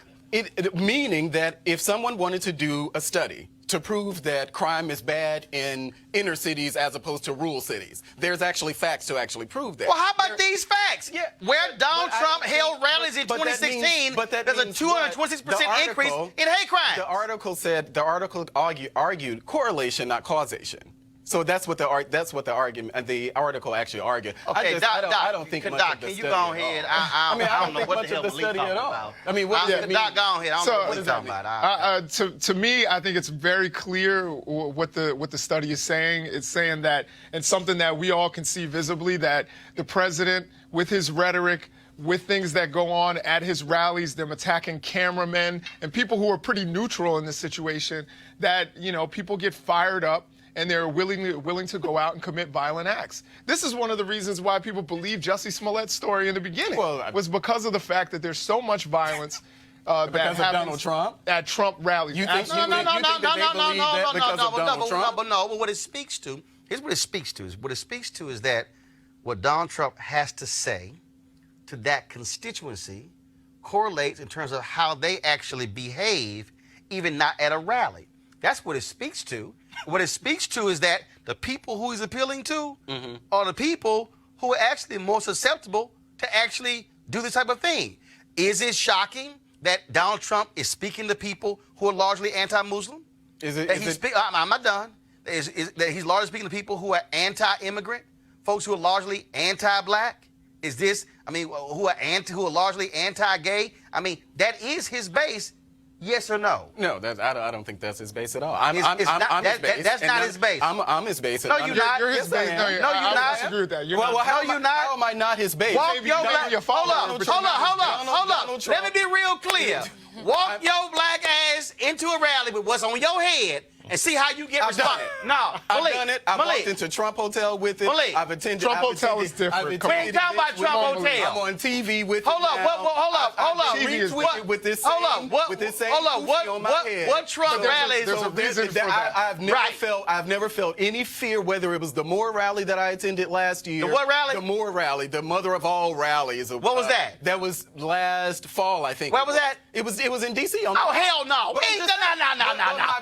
Meaning that if someone wanted to do a study to prove that crime is bad in inner cities as opposed to rural cities, there's actually facts to actually prove that. Well, how about these facts? Yeah, where Donald Trump held rallies in 2016, there's a 226% increase in hate crime. The article argued correlation, not causation. So that's what the article actually argued. Okay, I don't think much of the can you study go at ahead? all. I don't know what the hell the Malik study talking at all. about. I mean, what does that mean? Doc, go ahead. I don't know what he's talking about. To me, I think it's very clear what the study is saying. It's saying that, and something that we all can see visibly, that the president, with his rhetoric, with things that go on at his rallies, them attacking cameramen and people who are pretty neutral in this situation, that, people get fired up and they're willing to go out and commit violent acts. This is one of the reasons why people believe Jussie Smollett's story in the beginning was because of the fact that there's so much violence because of Donald Trump? At Trump rallies. No. What it speaks to, here's what it speaks to. What it speaks to is that what Donald Trump has to say to that constituency correlates in terms of how they actually behave, even not at a rally. That's what it speaks to. What it speaks to is that the people who he's appealing to are the people who are actually more susceptible to actually do this type of thing. Is it shocking that Donald Trump is speaking to people who are largely anti-Muslim? I'm not done. That he's largely speaking to people who are anti-immigrant, folks who are largely anti-black? Who are largely anti-gay? That is his base. Yes or no? No, I don't think that's his base at all. I'm his base. That's not his base. I'm his base. No, you're not. You're his base. No, you're not. I disagree with that. How am I not his base? Hold up. Let me be real clear. Walk your black ass into a rally with what's on your head and see how you get response. No, I've done it. I've walked into Trump Hotel with it. I've attended. Trump Hotel is different. We ain't talking about Trump Hotel. I'm on TV with it. Hold up. Retweeted with this same on my head. What Trump rallies? There's a reason for that. I've never felt any fear, whether it was the Moore rally that I attended last year. The what rally? The Moore rally, the mother of all rallies. What was that? That was last fall, I think. Where was that? It was in D.C. Oh, hell no.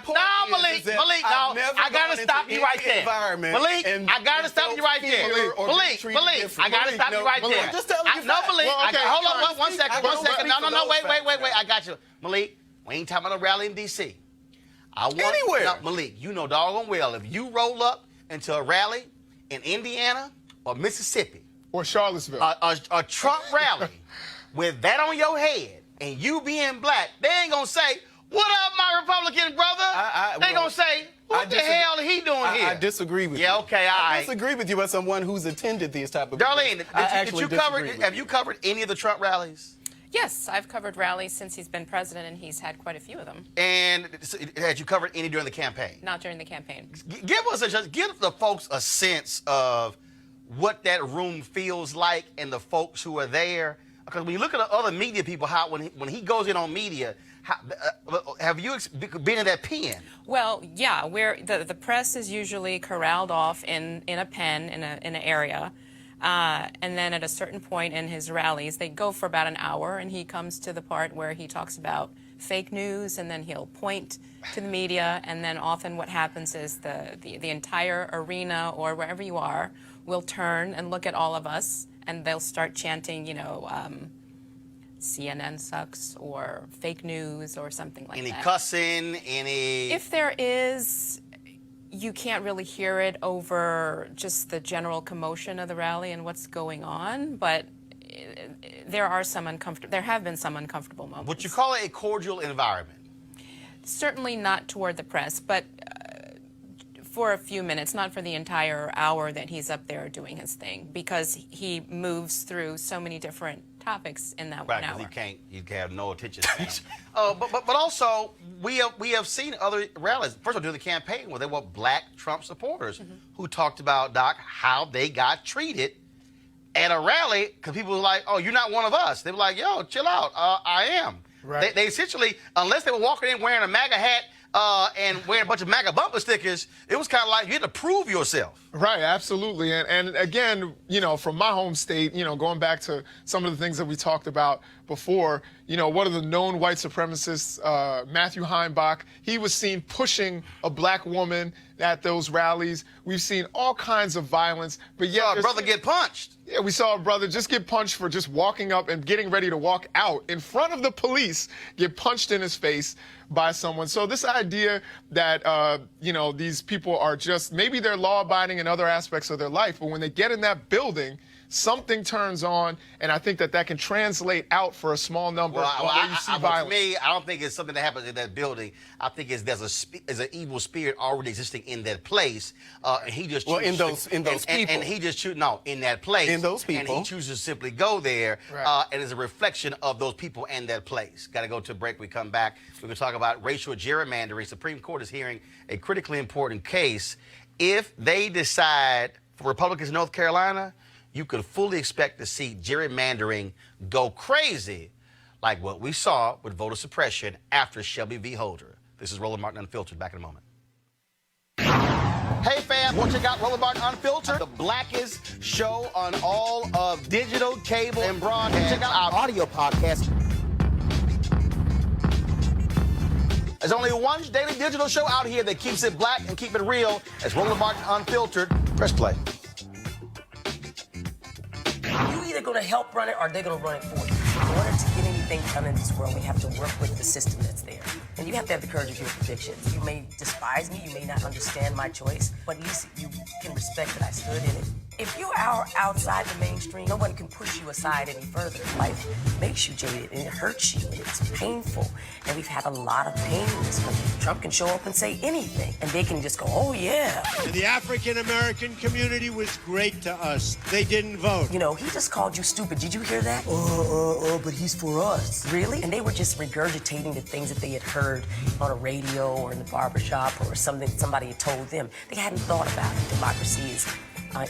No, Malik, no. I got to stop you right there. Malik, I got to stop you right there. Malik, I got to stop you right there. Just tell me. No, Malik, hold on one second. No, wait. I got you. Malik, we ain't talking about a rally in D.C. Anywhere. No, Malik, you know doggone well, if you roll up into a rally in Indiana or Mississippi. Or Charlottesville. A Trump rally with that on your head and you being black, they ain't going to say, what up, my Republican brother? They going to say, what the hell he doing here? I disagree with you. Yeah, okay, all right. I disagree with you as someone who's attended these type of Darlene, have you covered any of the Trump rallies? Yes, I've covered rallies since he's been president, and he's had quite a few of them. And had you covered any during the campaign? Not during the campaign. Give the folks a sense of what that room feels like and the folks who are there. Because when you look at the other media people, when he goes in on media, have you been in that pen? Well, yeah. The press is usually corralled off in a pen in an area. And then at a certain point in his rallies, they go for about an hour, and he comes to the part where he talks about fake news, and then he'll point to the media, and then often what happens is the entire arena or wherever you are will turn and look at all of us, and they'll start chanting, CNN sucks or fake news or something like that. Any cussing, any... If there is, you can't really hear it over just the general commotion of the rally and what's going on, but there have been some uncomfortable moments. Would you call it a cordial environment? Certainly not toward the press, but for a few minutes, not for the entire hour that he's up there doing his thing, because he moves through so many different topics in that 1 hour. Right, you have no attention span. But also, we have seen other rallies. First of all, during the campaign, where there were black Trump supporters who talked about, Doc, how they got treated at a rally, because people were like, oh, you're not one of us. They were like, yo, chill out, I am. Right. They essentially, unless they were walking in wearing a MAGA hat and wearing a bunch of MAGA bumper stickers, it was kind of like you had to prove yourself. Right, absolutely. And again, from my home state, going back to some of the things that we talked about before, one of the known white supremacists, Matthew Heimbach, he was seen pushing a black woman at those rallies. We've seen all kinds of violence, but yet... saw a brother get punched. Yeah, we saw a brother just get punched for just walking up and getting ready to walk out in front of the police, get punched in his face by someone. So this idea that, these people are just, maybe they're law-abiding in other aspects of their life, but when they get in that building, something turns on, and I think that can translate out for a small number where you see violence. For me, I don't think it's something that happens in that building. I think there's an evil spirit already existing in that place, and he just in those people, and he just in that place in those people, and he chooses to simply go there, right. And it's a reflection of those people and that place. Got to go to a break. We come back. We're going to talk about racial gerrymandering. Supreme Court is hearing a critically important case. If they decide for Republicans in North Carolina, you could fully expect to see gerrymandering go crazy, like what we saw with voter suppression after Shelby v. Holder. This is Roland Martin Unfiltered. Back in a moment. Hey fam, want to check out Roland Martin Unfiltered, the blackest show on all of digital, cable, and broadcast. Check out our audio podcast. There's only one daily digital show out here that keeps it black and keep it real. It's Roland Martin Unfiltered. Press play. You're either going to help run it or they're going to run it for you. In order to get anything done in this world, we have to work with the system that's there. And you have to have the courage of your convictions. You may despise me, you may not understand my choice, but at least you can respect that I stood in it. If you are outside the mainstream, no one can push you aside any further. Life makes you jaded, and it hurts you, and it's painful. And we've had a lot of pain in this country. Trump can show up and say anything, and they can just go, oh, yeah. And the African-American community was great to us. They didn't vote. He just called you stupid. Did you hear that? But he's for us. Really? And they were just regurgitating the things that they had heard on a radio or in the barbershop or something somebody had told them. They hadn't thought about it. Democracy is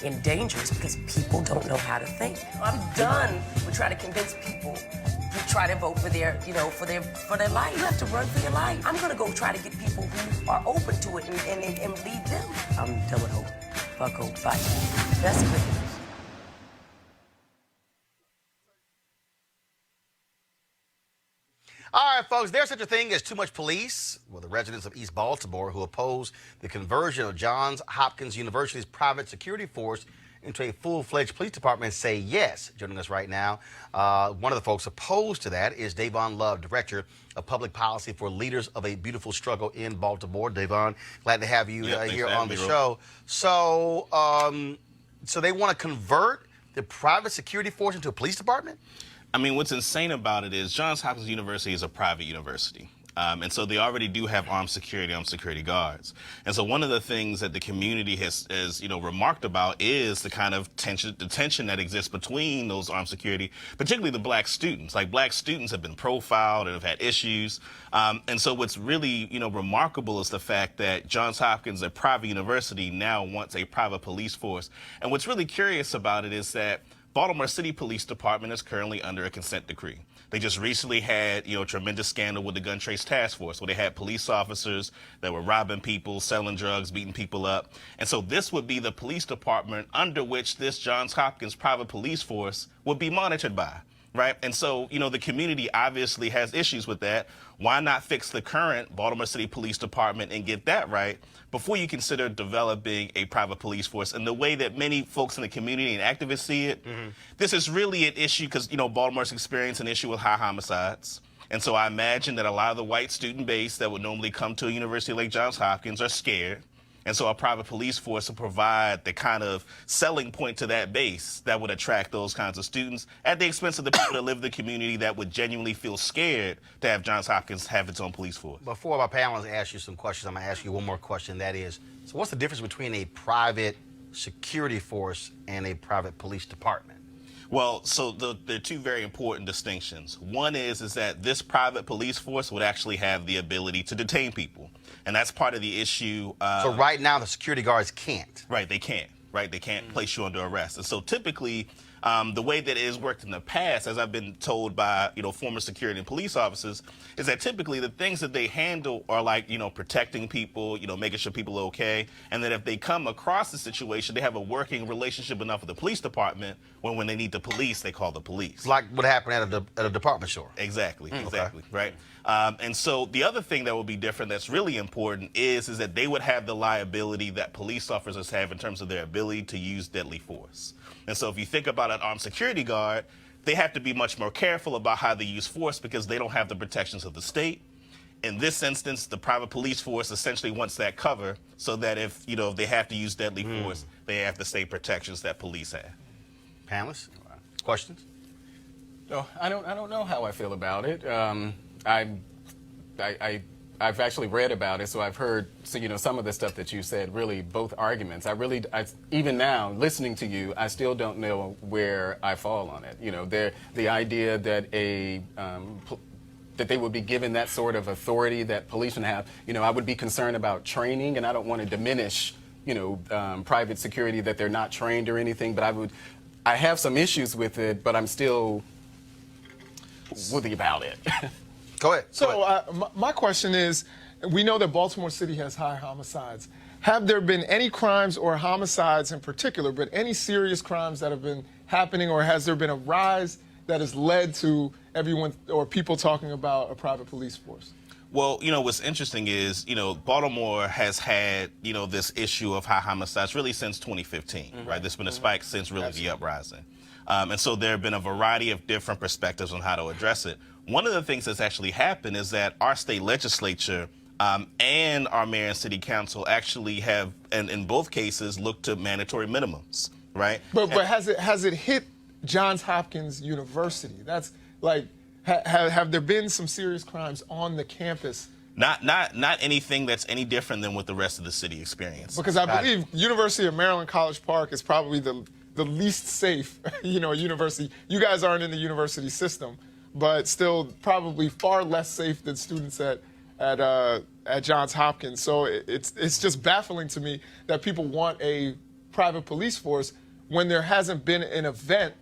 in danger because people don't know how to think. I'm done with trying to convince people to try to vote for their, for their life. You have to run for your life. I'm gonna go try to get people who are open to it and lead them. I'm done with hope. Fuck hope, fight. That's good news. All right, folks, there's such a thing as too much police. Well, the residents of East Baltimore who oppose the conversion of Johns Hopkins University's private security force into a full-fledged police department say yes. Joining us right now, one of the folks opposed to that is Davon Love, Director of Public Policy for Leaders of a Beautiful Struggle in Baltimore. Davon, glad to have you here on the show. So they want to convert the private security force into a police department? I mean, what's insane about it is Johns Hopkins University is a private university. And so they already do have armed security guards. And so one of the things that the community has remarked about is the kind of tension that exists between those armed security, particularly the black students. Like, black students have been profiled and have had issues. And so what's really, remarkable is the fact that Johns Hopkins, a private university, now wants a private police force. And what's really curious about it is that Baltimore City Police Department is currently under a consent decree. They just recently had, a tremendous scandal with the Gun Trace Task Force, where they had police officers that were robbing people, selling drugs, beating people up. And so this would be the police department under which this Johns Hopkins private police force would be monitored by. Right. And so, the community obviously has issues with that. Why not fix the current Baltimore City Police Department and get that right before you consider developing a private police force? And the way that many folks in the community and activists see it, this is really an issue because, Baltimore's experienced an issue with high homicides. And so I imagine that a lot of the white student base that would normally come to a university like Johns Hopkins are scared. And so a private police force will provide the kind of selling point to that base that would attract those kinds of students at the expense of the people that live in the community that would genuinely feel scared to have Johns Hopkins have its own police force. Before my panelists ask you some questions, I'm going to ask you one more question. That is, so what's the difference between a private security force and a private police department? Well, so there are two very important distinctions. One is that this private police force would actually have the ability to detain people. And that's part of the issue. So right now, the security guards can't. Right, they can't. Right, they can't place you under arrest. And so typically, the way that it has worked in the past, as I've been told by former security and police officers, is that typically the things that they handle are like protecting people, making sure people are okay, and that if they come across the situation, they have a working relationship enough with the police department when they need the police, they call the police. Like what happened at a department store. Exactly, exactly, okay. Right. And so the other thing that would be different that's really important is that they would have the liability that police officers have in terms of their ability to use deadly force. And so if you think about an armed security guard, they have to be much more careful about how they use force because they don't have the protections of the state. In this instance, the private police force essentially wants that cover so that if they have to use deadly force, they have the state protections that police have. Panelists, questions? No, I don't know how I feel about it. I've actually read about it, so I've heard some of the stuff that you said. Really, both arguments. Even now, listening to you, I still don't know where I fall on it. The idea that that they would be given that sort of authority that policemen have. I would be concerned about training, and I don't want to diminish private security that they're not trained or anything. But I have some issues with it, but I'm still woody about it. Go ahead. So my question is, we know that Baltimore City has high homicides. Have there been any crimes or homicides in particular, but any serious crimes that have been happening, or has there been a rise that has led to everyone or people talking about a private police force? Well, what's interesting is, Baltimore has had, this issue of high homicides really since 2015, right? There's been a spike since really the uprising. And so there have been a variety of different perspectives on how to address it. One of the things that's actually happened is that our state legislature and our mayor and city council actually have, and in both cases, looked to mandatory minimums, right? But has it hit Johns Hopkins University? That's like, have there been some serious crimes on the campus? Not anything that's any different than what the rest of the city experiences. Because I believe University of Maryland College Park is probably the least safe, university. You guys aren't in the university system, but still probably far less safe than students at Johns Hopkins. So it's just baffling to me that people want a private police force when there hasn't been an event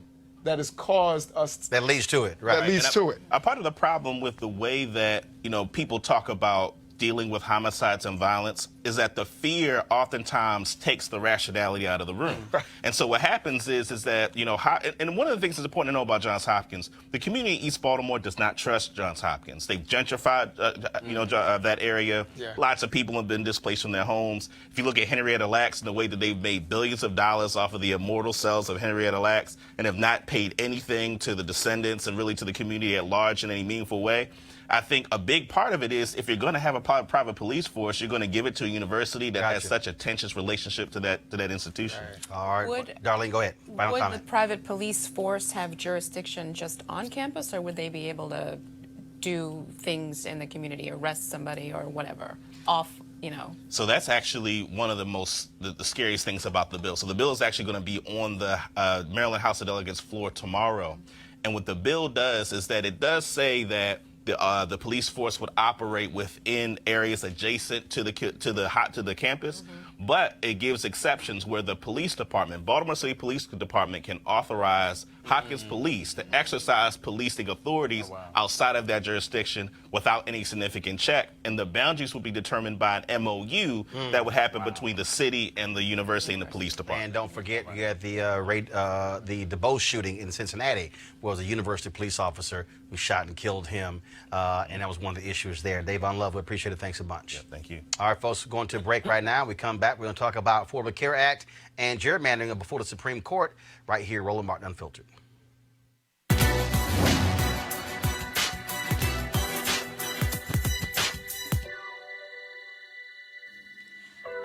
that has caused us that leads to it, right? That leads to it. A part of the problem with the way that people talk about dealing with homicides and violence is that the fear oftentimes takes the rationality out of the room. And so what happens is that, and one of the things that's important to know about Johns Hopkins, the community in East Baltimore does not trust Johns Hopkins. They've gentrified, that area. Yeah. Lots of people have been displaced from their homes. If you look at Henrietta Lacks and the way that they've made billions of dollars off of the immortal cells of Henrietta Lacks and have not paid anything to the descendants and really to the community at large in any meaningful way, I think a big part of it is if you're going to have a private police force, you're going to give it to a university that has such a tenuous relationship to that institution. All right. Darlene, go ahead. Final comment. Would the private police force have jurisdiction just on campus, or would they be able to do things in the community, arrest somebody or whatever, off, So that's actually one of the scariest things about the bill. So the bill is actually going to be on the Maryland House of Delegates floor tomorrow. And what the bill does is that it does say that the police force would operate within areas adjacent to the campus, But it gives exceptions where the police department, Baltimore City Police Department, can authorize Hopkins Police to exercise policing authorities outside of that jurisdiction without any significant check. And the boundaries will be determined by an MOU that would happen between the city and the university and the police department. And don't forget, you had the DeBose shooting in Cincinnati, was a university police officer who shot and killed him, and that was one of the issues there. Davon Love, we appreciate it. Thanks a bunch. Yeah, thank you. All right, folks, we're going to a break right now. We come back, we're going to talk about Affordable Care Act and gerrymandering before the Supreme Court right here, Roland Martin Unfiltered.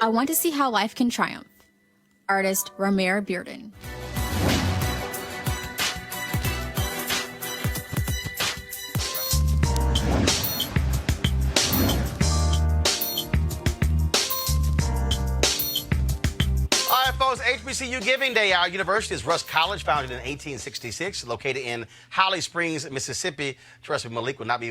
I want to see how life can triumph. Artist Romare Bearden. All right, folks, HBCU Giving Day. Our university is Rusk College, founded in 1866, located in Holly Springs, Mississippi. Trust me, Malik will not be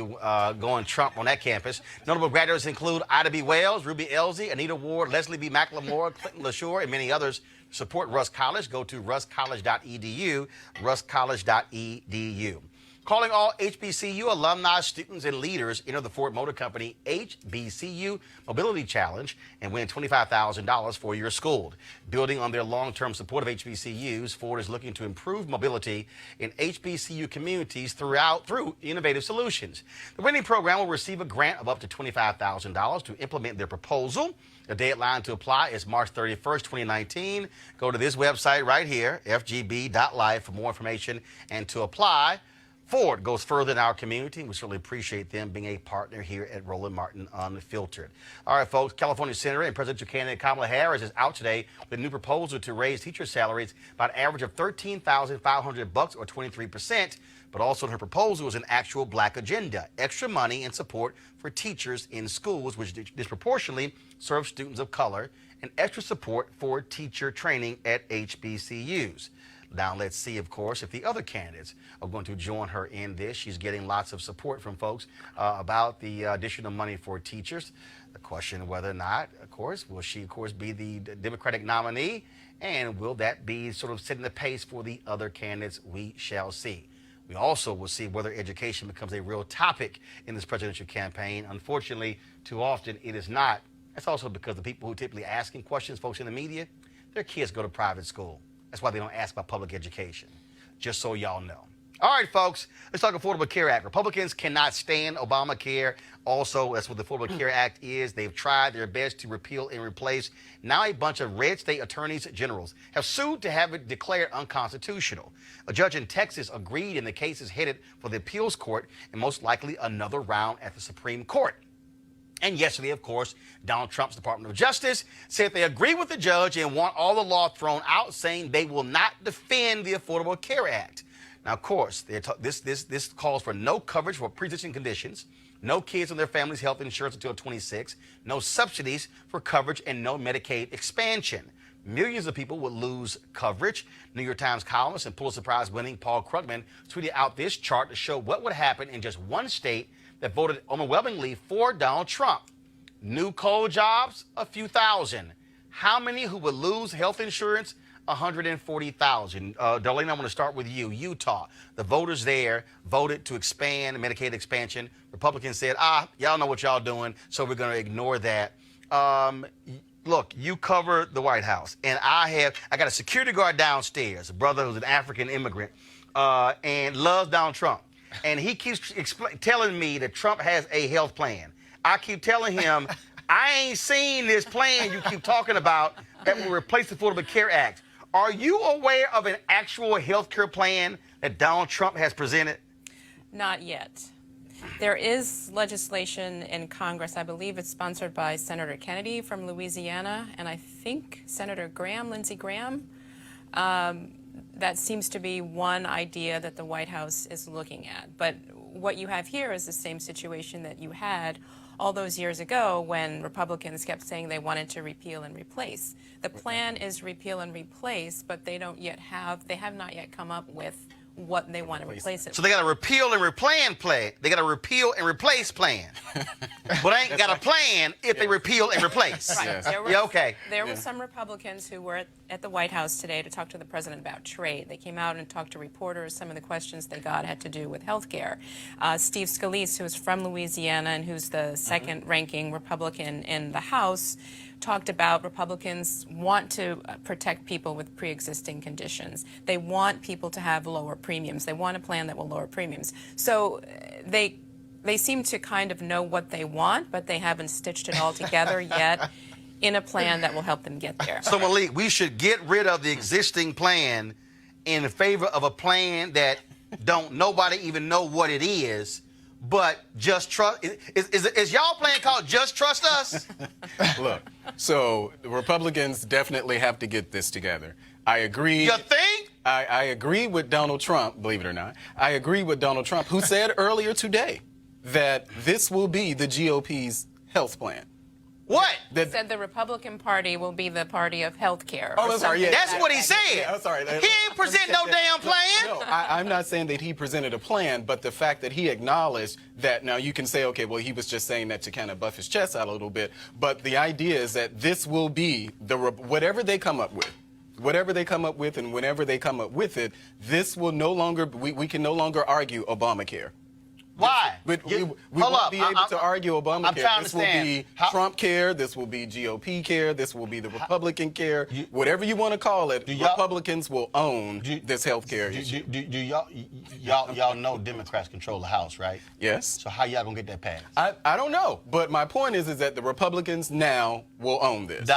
going Trump on that campus. Notable graduates include Ida B. Wells, Ruby Elsie, Anita Ward, Leslie B. McLemore, Clinton LaSure, and many others. Support Rusk College. Go to ruskcollege.edu, ruskcollege.edu. Calling all HBCU alumni, students, and leaders, enter the Ford Motor Company HBCU Mobility Challenge and win $25,000 for your school. Building on their long-term support of HBCUs, Ford is looking to improve mobility in HBCU communities through innovative solutions. The winning program will receive a grant of up to $25,000 to implement their proposal. The deadline to apply is March 31st, 2019. Go to this website right here, fgb.life, for more information and to apply. Ford goes further in our community, and we certainly appreciate them being a partner here at Roland Martin Unfiltered. All right, folks, California Senator and presidential candidate Kamala Harris is out today with a new proposal to raise teacher salaries by an average of $13,500 or 23%, but also in her proposal is an actual black agenda, extra money and support for teachers in schools, which disproportionately serve students of color, and extra support for teacher training at HBCUs. Now, let's see, of course, if the other candidates are going to join her in this. She's getting lots of support from folks about the additional money for teachers. The question whether or not, of course, will she, of course, be the Democratic nominee? And will that be sort of setting the pace for the other candidates? We shall see. We also will see whether education becomes a real topic in this presidential campaign. Unfortunately, too often it is not. That's also because the people who are typically asking questions, folks in the media, their kids go to private school. That's why they don't ask about public education, just so y'all know. All right, folks, let's talk Affordable Care Act. Republicans cannot stand Obamacare. Also, that's what the Affordable Care Act is. They've tried their best to repeal and replace. Now a bunch of red state attorneys generals have sued to have it declared unconstitutional. A judge in Texas agreed, and the case is headed for the appeals court and most likely another round at the Supreme Court. And yesterday, of course, Donald Trump's Department of Justice said they agree with the judge and want all the law thrown out, saying they will not defend the Affordable Care Act. Now, of course, this calls for no coverage for pre-existing conditions, no kids on their family's health insurance until 26, no subsidies for coverage, and no Medicaid expansion. Millions of people would lose coverage. New York Times columnist and Pulitzer Prize winning Paul Krugman tweeted out this chart to show what would happen in just one state that voted overwhelmingly for Donald Trump. New coal jobs, a few thousand. How many who would lose health insurance? 140,000. Darlene, I'm going to start with you. Utah. The voters there voted to expand Medicaid expansion. Republicans said, y'all know what y'all doing, so we're going to ignore that. Look, you cover the White House, and I got a security guard downstairs, a brother who's an African immigrant, and loves Donald Trump. And he keeps telling me that Trump has a health plan. I keep telling him, I ain't seen this plan you keep talking about that will replace the Affordable Care Act. Are you aware of an actual health care plan that Donald Trump has presented? Not yet. There is legislation in Congress. I believe it's sponsored by Senator Kennedy from Louisiana, and I think Senator Graham, Lindsey Graham. That seems to be one idea that the White House is looking at. But what you have here is the same situation that you had all those years ago when Republicans kept saying they wanted to repeal and replace. The plan is repeal and replace, but they have not yet come up with what they want to replace it So they got a repeal and replan plan. They got a repeal and replace plan. But ain't got a plan if they repeal and replace. Right. Yes. There were, Yeah, okay. There were some Republicans who were at the White House today to talk to the president about trade. They came out and talked to reporters. Some of the questions they got had to do with health care. Steve Scalise, who is from Louisiana and who's the second-ranking Republican in the House, talked about Republicans want to protect people with pre-existing conditions. They want people to have lower premiums. They want a plan that will lower premiums. So they seem to kind of know what they want, but they haven't stitched it all together yet in a plan that will help them get there. So, Malik, we should get rid of the existing plan in favor of a plan that don't nobody even know what it is, but just trust. Is y'all plan called Just Trust Us? Look, so the Republicans definitely have to get this together. I agree. You think? I agree with Donald Trump, believe it or not. I agree with Donald Trump, who said earlier today that this will be the GOP's health plan. What? He said the Republican Party will be the party of health care. Oh, I'm sorry. Yeah, That's what he said. Yeah, I'm sorry. He ain't present no damn plan. No, I'm not saying that he presented a plan, but the fact that he acknowledged that, now you can say, okay, well, he was just saying that to kind of buff his chest out a little bit, but the idea is that this will be whatever they come up with. Whatever they come up with and whenever they come up with it, this will no longer, we can no longer argue Obamacare. Why? But we won't be able to argue Obamacare. I'm trying to this will understand. be Trump care. This will be GOP care. This will be the Republican care. Whatever you want to call it, Republicans will own this health care issue. Do y'all know Democrats control the House, right? Yes. So how y'all gonna get that passed? I don't know. But my point is that the Republicans now will own this.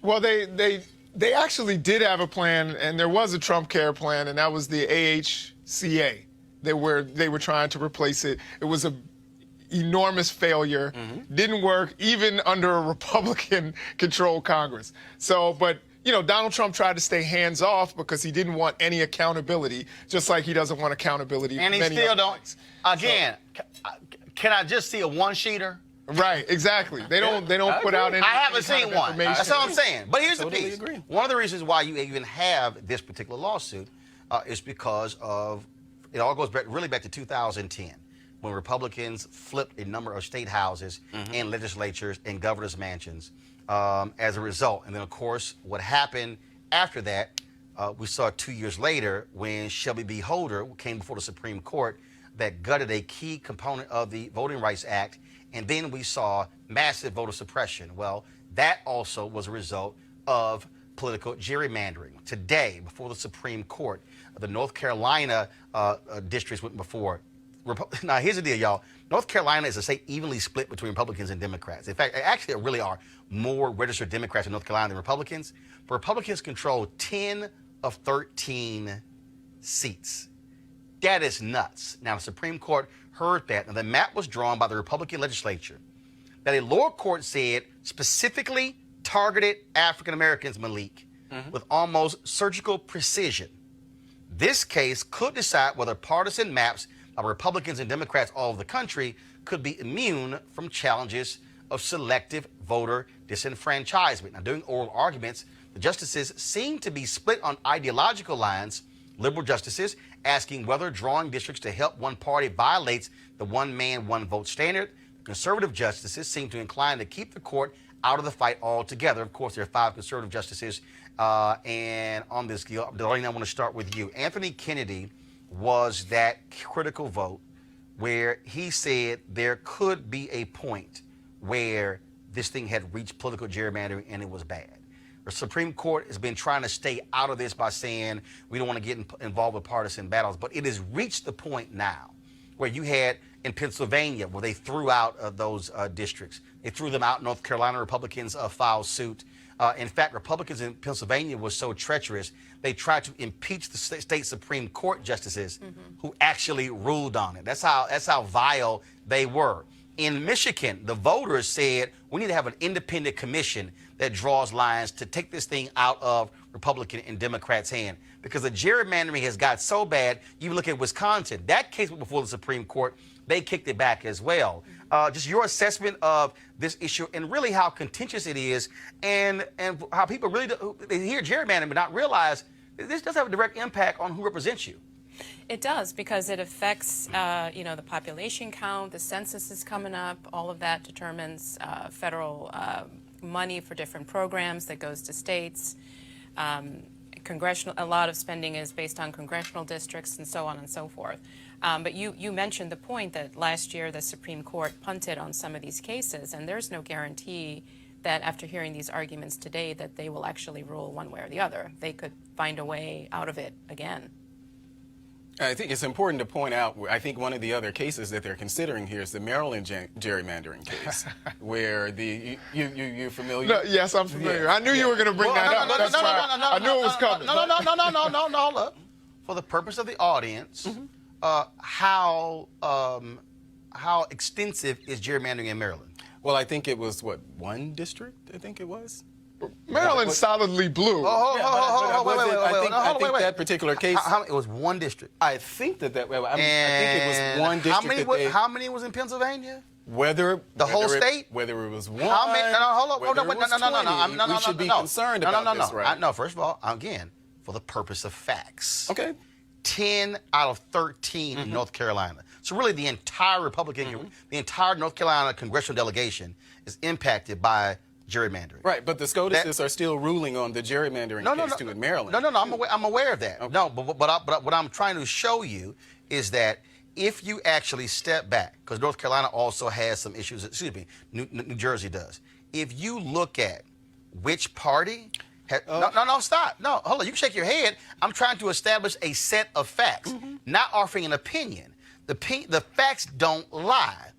Well, they actually did have a plan, and there was a Trump care plan, and that was the AHCA. They were trying to replace it. It was an enormous failure. Didn't work even under a Republican-controlled Congress. So, but Donald Trump tried to stay hands off because he didn't want any accountability, just like he doesn't want accountability. And he still don't. Again, can I just see a one-sheeter? Right, exactly. They don't put out any. I haven't seen one. That's all I'm saying. But here's Totally the piece. agree. One of the reasons why you even have this particular lawsuit is because of. It all goes really back to 2010, when Republicans flipped a number of state houses and legislatures and governor's mansions as a result. And then, of course, what happened after that, we saw 2 years later when Shelby B. Holder came before the Supreme Court that gutted a key component of the Voting Rights Act. And then we saw massive voter suppression. Well, that also was a result of political gerrymandering. Today, before the Supreme Court, the North Carolina districts went before. Now, here's the deal, y'all. North Carolina is a state evenly split between Republicans and Democrats. In fact, actually, there really are more registered Democrats in North Carolina than Republicans. But Republicans control 10 of 13 seats. That is nuts. Now, the Supreme Court heard that, and the map was drawn by the Republican legislature that a lower court said specifically targeted African Americans, Malik, with almost surgical precision. This case could decide whether partisan maps by Republicans and Democrats all over the country could be immune from challenges of selective voter disenfranchisement. Now, during oral arguments, the justices seem to be split on ideological lines. Liberal justices asking whether drawing districts to help one party violates the one-man, one-vote standard. Conservative justices seem to incline to keep the court out of the fight altogether. Of course, there are 5 conservative justices, and on this deal, Darlene, I want to start with you. Anthony Kennedy was that critical vote where he said there could be a point where this thing had reached political gerrymandering and it was bad. The Supreme Court has been trying to stay out of this by saying we don't want to get involved with partisan battles, but it has reached the point now where you had in Pennsylvania where they threw out those districts. They threw them out. North Carolina Republicans filed suit. In fact, Republicans in Pennsylvania were so treacherous, they tried to impeach the state Supreme Court justices who actually ruled on it. That's how vile they were. In Michigan, the voters said we need to have an independent commission that draws lines to take this thing out of Republican and Democrats' hand, because the gerrymandering has got so bad. You look at Wisconsin, that case went before the Supreme Court. They kicked it back as well. Just your assessment of this issue and really how contentious it is, and how people really they hear gerrymandering but not realize this does have a direct impact on who represents you. It does, because it affects, the population count, the census is coming up, all of that determines federal money for different programs that goes to states. A lot of spending is based on congressional districts and so on and so forth. But you mentioned the point that last year the Supreme Court punted on some of these cases, and there's no guarantee that after hearing these arguments today that they will actually rule one way or the other. They could find a way out of it again. I think it's important to point out, I think one of the other cases that they're considering here is the Maryland gerrymandering case, where you're familiar? No, yes, I'm familiar. Yeah. I knew you were going to bring that up. That's why I knew it was coming. No, hold up. For the purpose of the audience, how extensive is gerrymandering in Maryland? Well, I think it was, one district, I think it was? Maryland's solidly blue. I think that particular case. It was one district. I think I think it was one district. How many was in Pennsylvania? Whether the whole state? Whether it was one. How many? Hold on. No. We should be concerned about this, right? No, first of all, again, for the purpose of facts. Okay. 10 out of 13 in North Carolina. So really the entire the entire North Carolina congressional delegation is impacted by gerrymandering. Right, but the SCOTUSs are still ruling on the gerrymandering case too in Maryland. No, I'm aware of that. Okay. No, but what I'm trying to show you is that if you actually step back, because North Carolina also has some issues, New Jersey does. If you look at which party... stop. No, hold on. You can shake your head. I'm trying to establish a set of facts, not offering an opinion. The facts don't lie.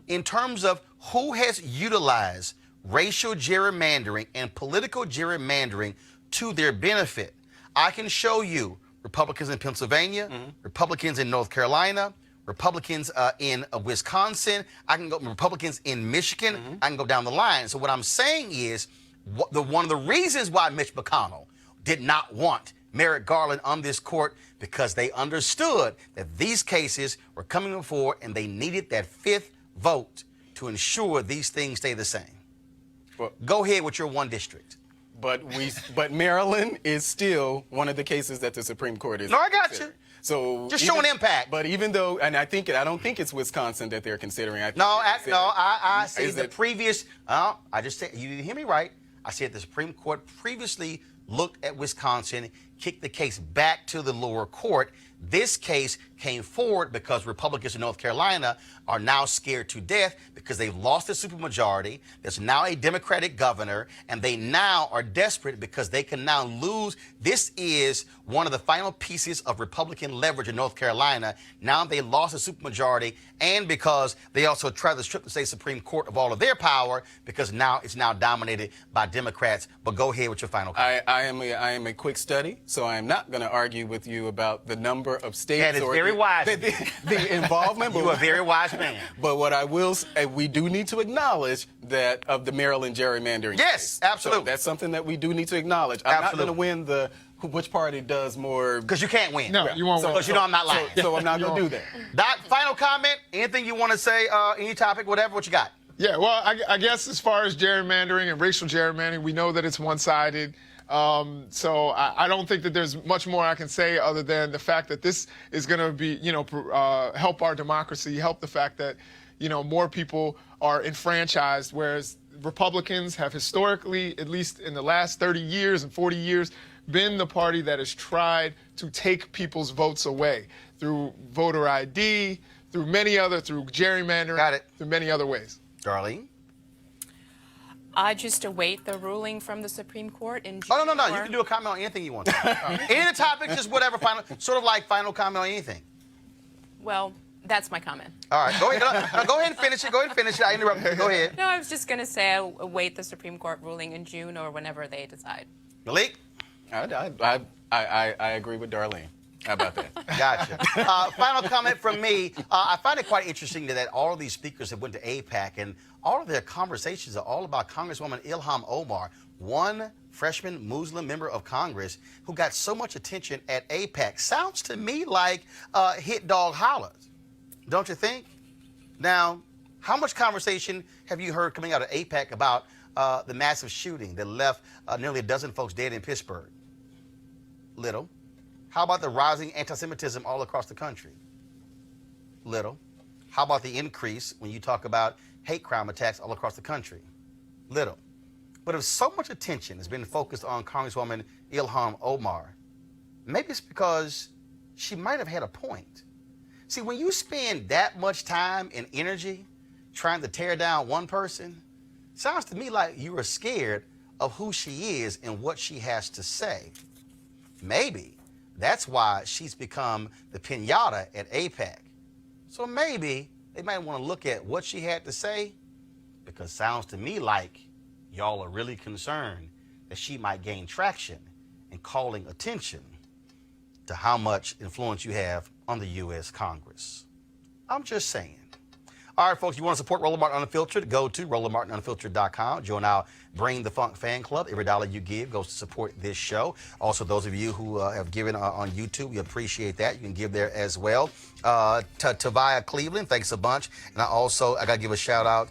In terms of who has utilized racial gerrymandering and political gerrymandering to their benefit, I can show you Republicans in Pennsylvania, Republicans in North Carolina, Republicans in Wisconsin. I can go Republicans in Michigan. I can go down the line. So what I'm saying is, one of the reasons why Mitch McConnell did not want Merrick Garland on this court, because they understood that these cases were coming before and they needed that fifth vote to ensure these things stay the same. Well, go ahead with your one district. But Maryland is still one of the cases that the Supreme Court is. No, I got you. So just showing impact. But even though, and I don't think it's Wisconsin that they're considering. I say the previous. I just said, you didn't hear me right. I said the Supreme Court previously looked at Wisconsin, kicked the case back to the lower court. This case came forward because Republicans in North Carolina are now scared to death because they've lost a supermajority. There's now a Democratic governor, and they now are desperate because they can now lose. This is one of the final pieces of Republican leverage in North Carolina. Now they lost a supermajority, and because they also tried to strip the state Supreme Court of all of their power, because now it's now dominated by Democrats. But go ahead with your final comment. I am a quick study, so I am not going to argue with you about the number of states. That is very wise. The involvement. You are a very wise man. But what I will say, we do need to acknowledge that of the Maryland gerrymandering. Yes, case. absolutely. So that's something that we do need to acknowledge. I'm not going to win which party does more. Because you can't win. No, you won't win. Because you know I'm not lying. So I'm not going to do that. Doc, final comment? Anything you want to say? Any topic, whatever, what you got? Yeah, well, I guess as far as gerrymandering and racial gerrymandering, we know that it's one-sided. So I don't think that there's much more I can say other than the fact that this is going to be, help our democracy, help the fact that, more people are enfranchised, whereas Republicans have historically, at least in the last 30 years and 40 years, been the party that has tried to take people's votes away through voter ID, through gerrymandering, through many other ways. Darlene? I just await the ruling from the Supreme Court in June. Oh, no. You can do a comment on anything you want. Any of the topics, just whatever, sort of like final comment on anything. Well, that's my comment. All right. Go ahead and finish it. I interrupted you. Go ahead. No, I was just going to say I await the Supreme Court ruling in June or whenever they decide. Malik? I agree with Darlene. How about that? Gotcha. Final comment from me. I find it quite interesting that all of these speakers have went to AIPAC, and all of their conversations are all about Congresswoman Ilhan Omar, one freshman Muslim member of Congress who got so much attention at AIPAC. Sounds to me like hit dog hollers, don't you think? Now, how much conversation have you heard coming out of AIPAC about the massive shooting that left nearly a dozen folks dead in Pittsburgh? Little. How about the rising anti-Semitism all across the country? Little. How about the increase when you talk about hate crime attacks all across the country? Little. But if so much attention has been focused on Congresswoman Ilhan Omar, maybe it's because she might have had a point. See, when you spend that much time and energy trying to tear down one person, it sounds to me like you are scared of who she is and what she has to say. Maybe that's why she's become the piñata at AIPAC. So maybe they might want to look at what she had to say, because it sounds to me like y'all are really concerned that she might gain traction in calling attention to how much influence you have on the U.S. Congress. I'm just saying. All right, folks, you want to support Roland Martin Unfiltered? Go to RolandMartinUnfiltered.com. Join our Bring the Funk fan club. Every dollar you give goes to support this show. Also, those of you who have given on YouTube, we appreciate that. You can give there as well. Tavia Cleveland, thanks a bunch. And I got to give a shout out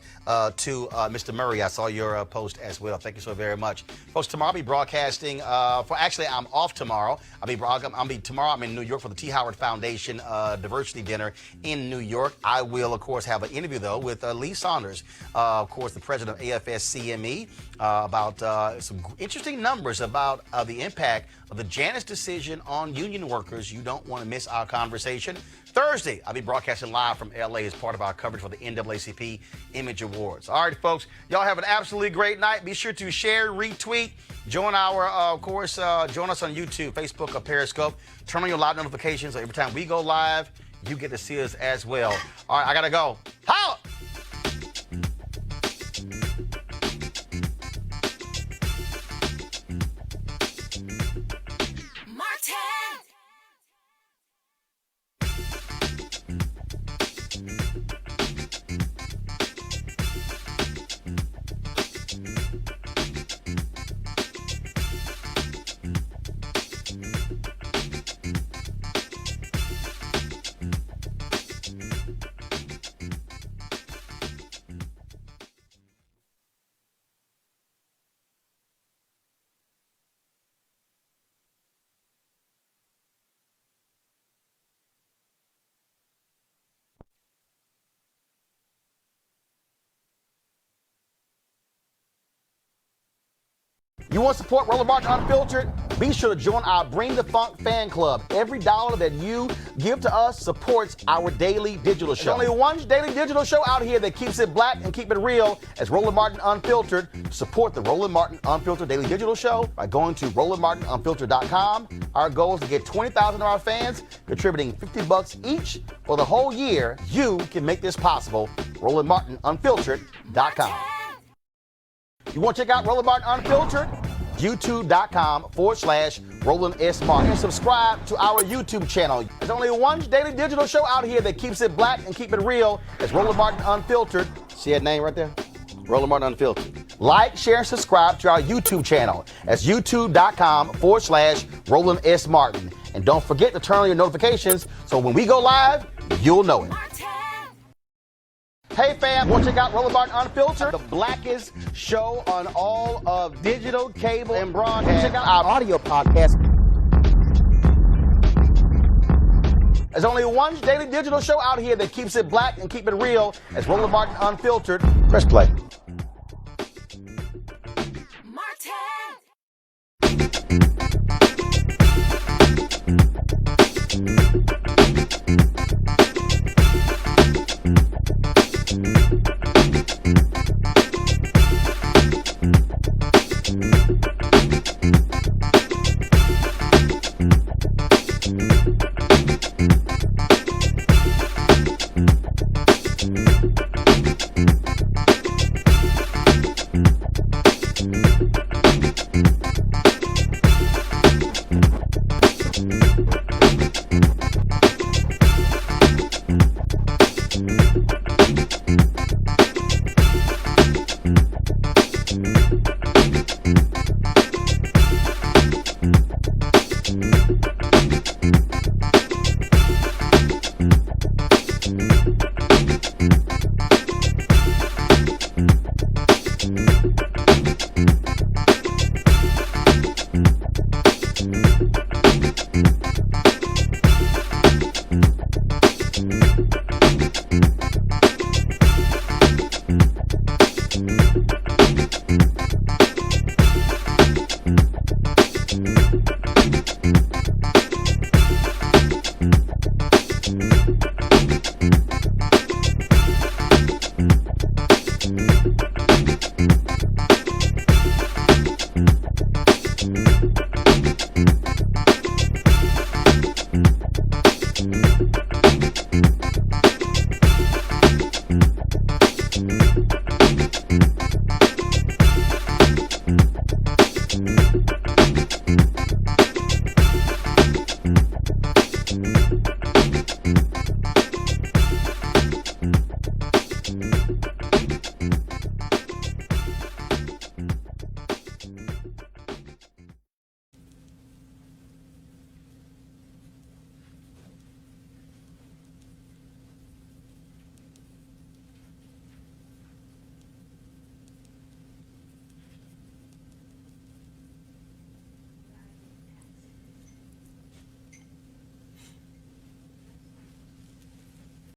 to Mr. Murray. I saw your post as well. Thank you so very much. Folks, tomorrow I'll be broadcasting actually, I'm off tomorrow. Tomorrow I'm in New York for the T. Howard Foundation Diversity Dinner in New York. I will, of course, have an interview, though, with Lee Saunders, of course, the president of AFS-CME, about some interesting numbers about the impact of the Janus decision on union workers. You don't want to miss our conversation. Thursday, I'll be broadcasting live from LA as part of our coverage for the NAACP Image Awards. All right, folks, y'all have an absolutely great night. Be sure to share, retweet, join our, join us on YouTube, Facebook, or Periscope. Turn on your live notifications so every time we go live, you get to see us as well. All right, I gotta go. Holla! You want to support Roland Martin Unfiltered? Be sure to join our Bring the Funk fan club. Every dollar that you give to us supports our daily digital show. There's only one daily digital show out here that keeps it black and keep it real as Roland Martin Unfiltered. Support the Roland Martin Unfiltered daily digital show by going to RolandMartinUnfiltered.com. Our goal is to get 20,000 of our fans contributing $50 each for the whole year. You can make this possible. RolandMartinUnfiltered.com. You want to check out Roland Martin Unfiltered? YouTube.com/Roland S. Martin. And subscribe to our YouTube channel. There's only one daily digital show out here that keeps it black and keep it real. It's Roland Martin Unfiltered. See that name right there? Roland Martin Unfiltered. Like, share, and subscribe to our YouTube channel. That's YouTube.com/Roland S. Martin. And don't forget to turn on your notifications so when we go live, you'll know it. Hey fam, want to check out Roland Martin Unfiltered? The blackest show on all of digital, cable, and broadcast. Check out our audio podcast. There's only one daily digital show out here that keeps it black and keep it real. It's Roland Martin Unfiltered. Press play. Thank you.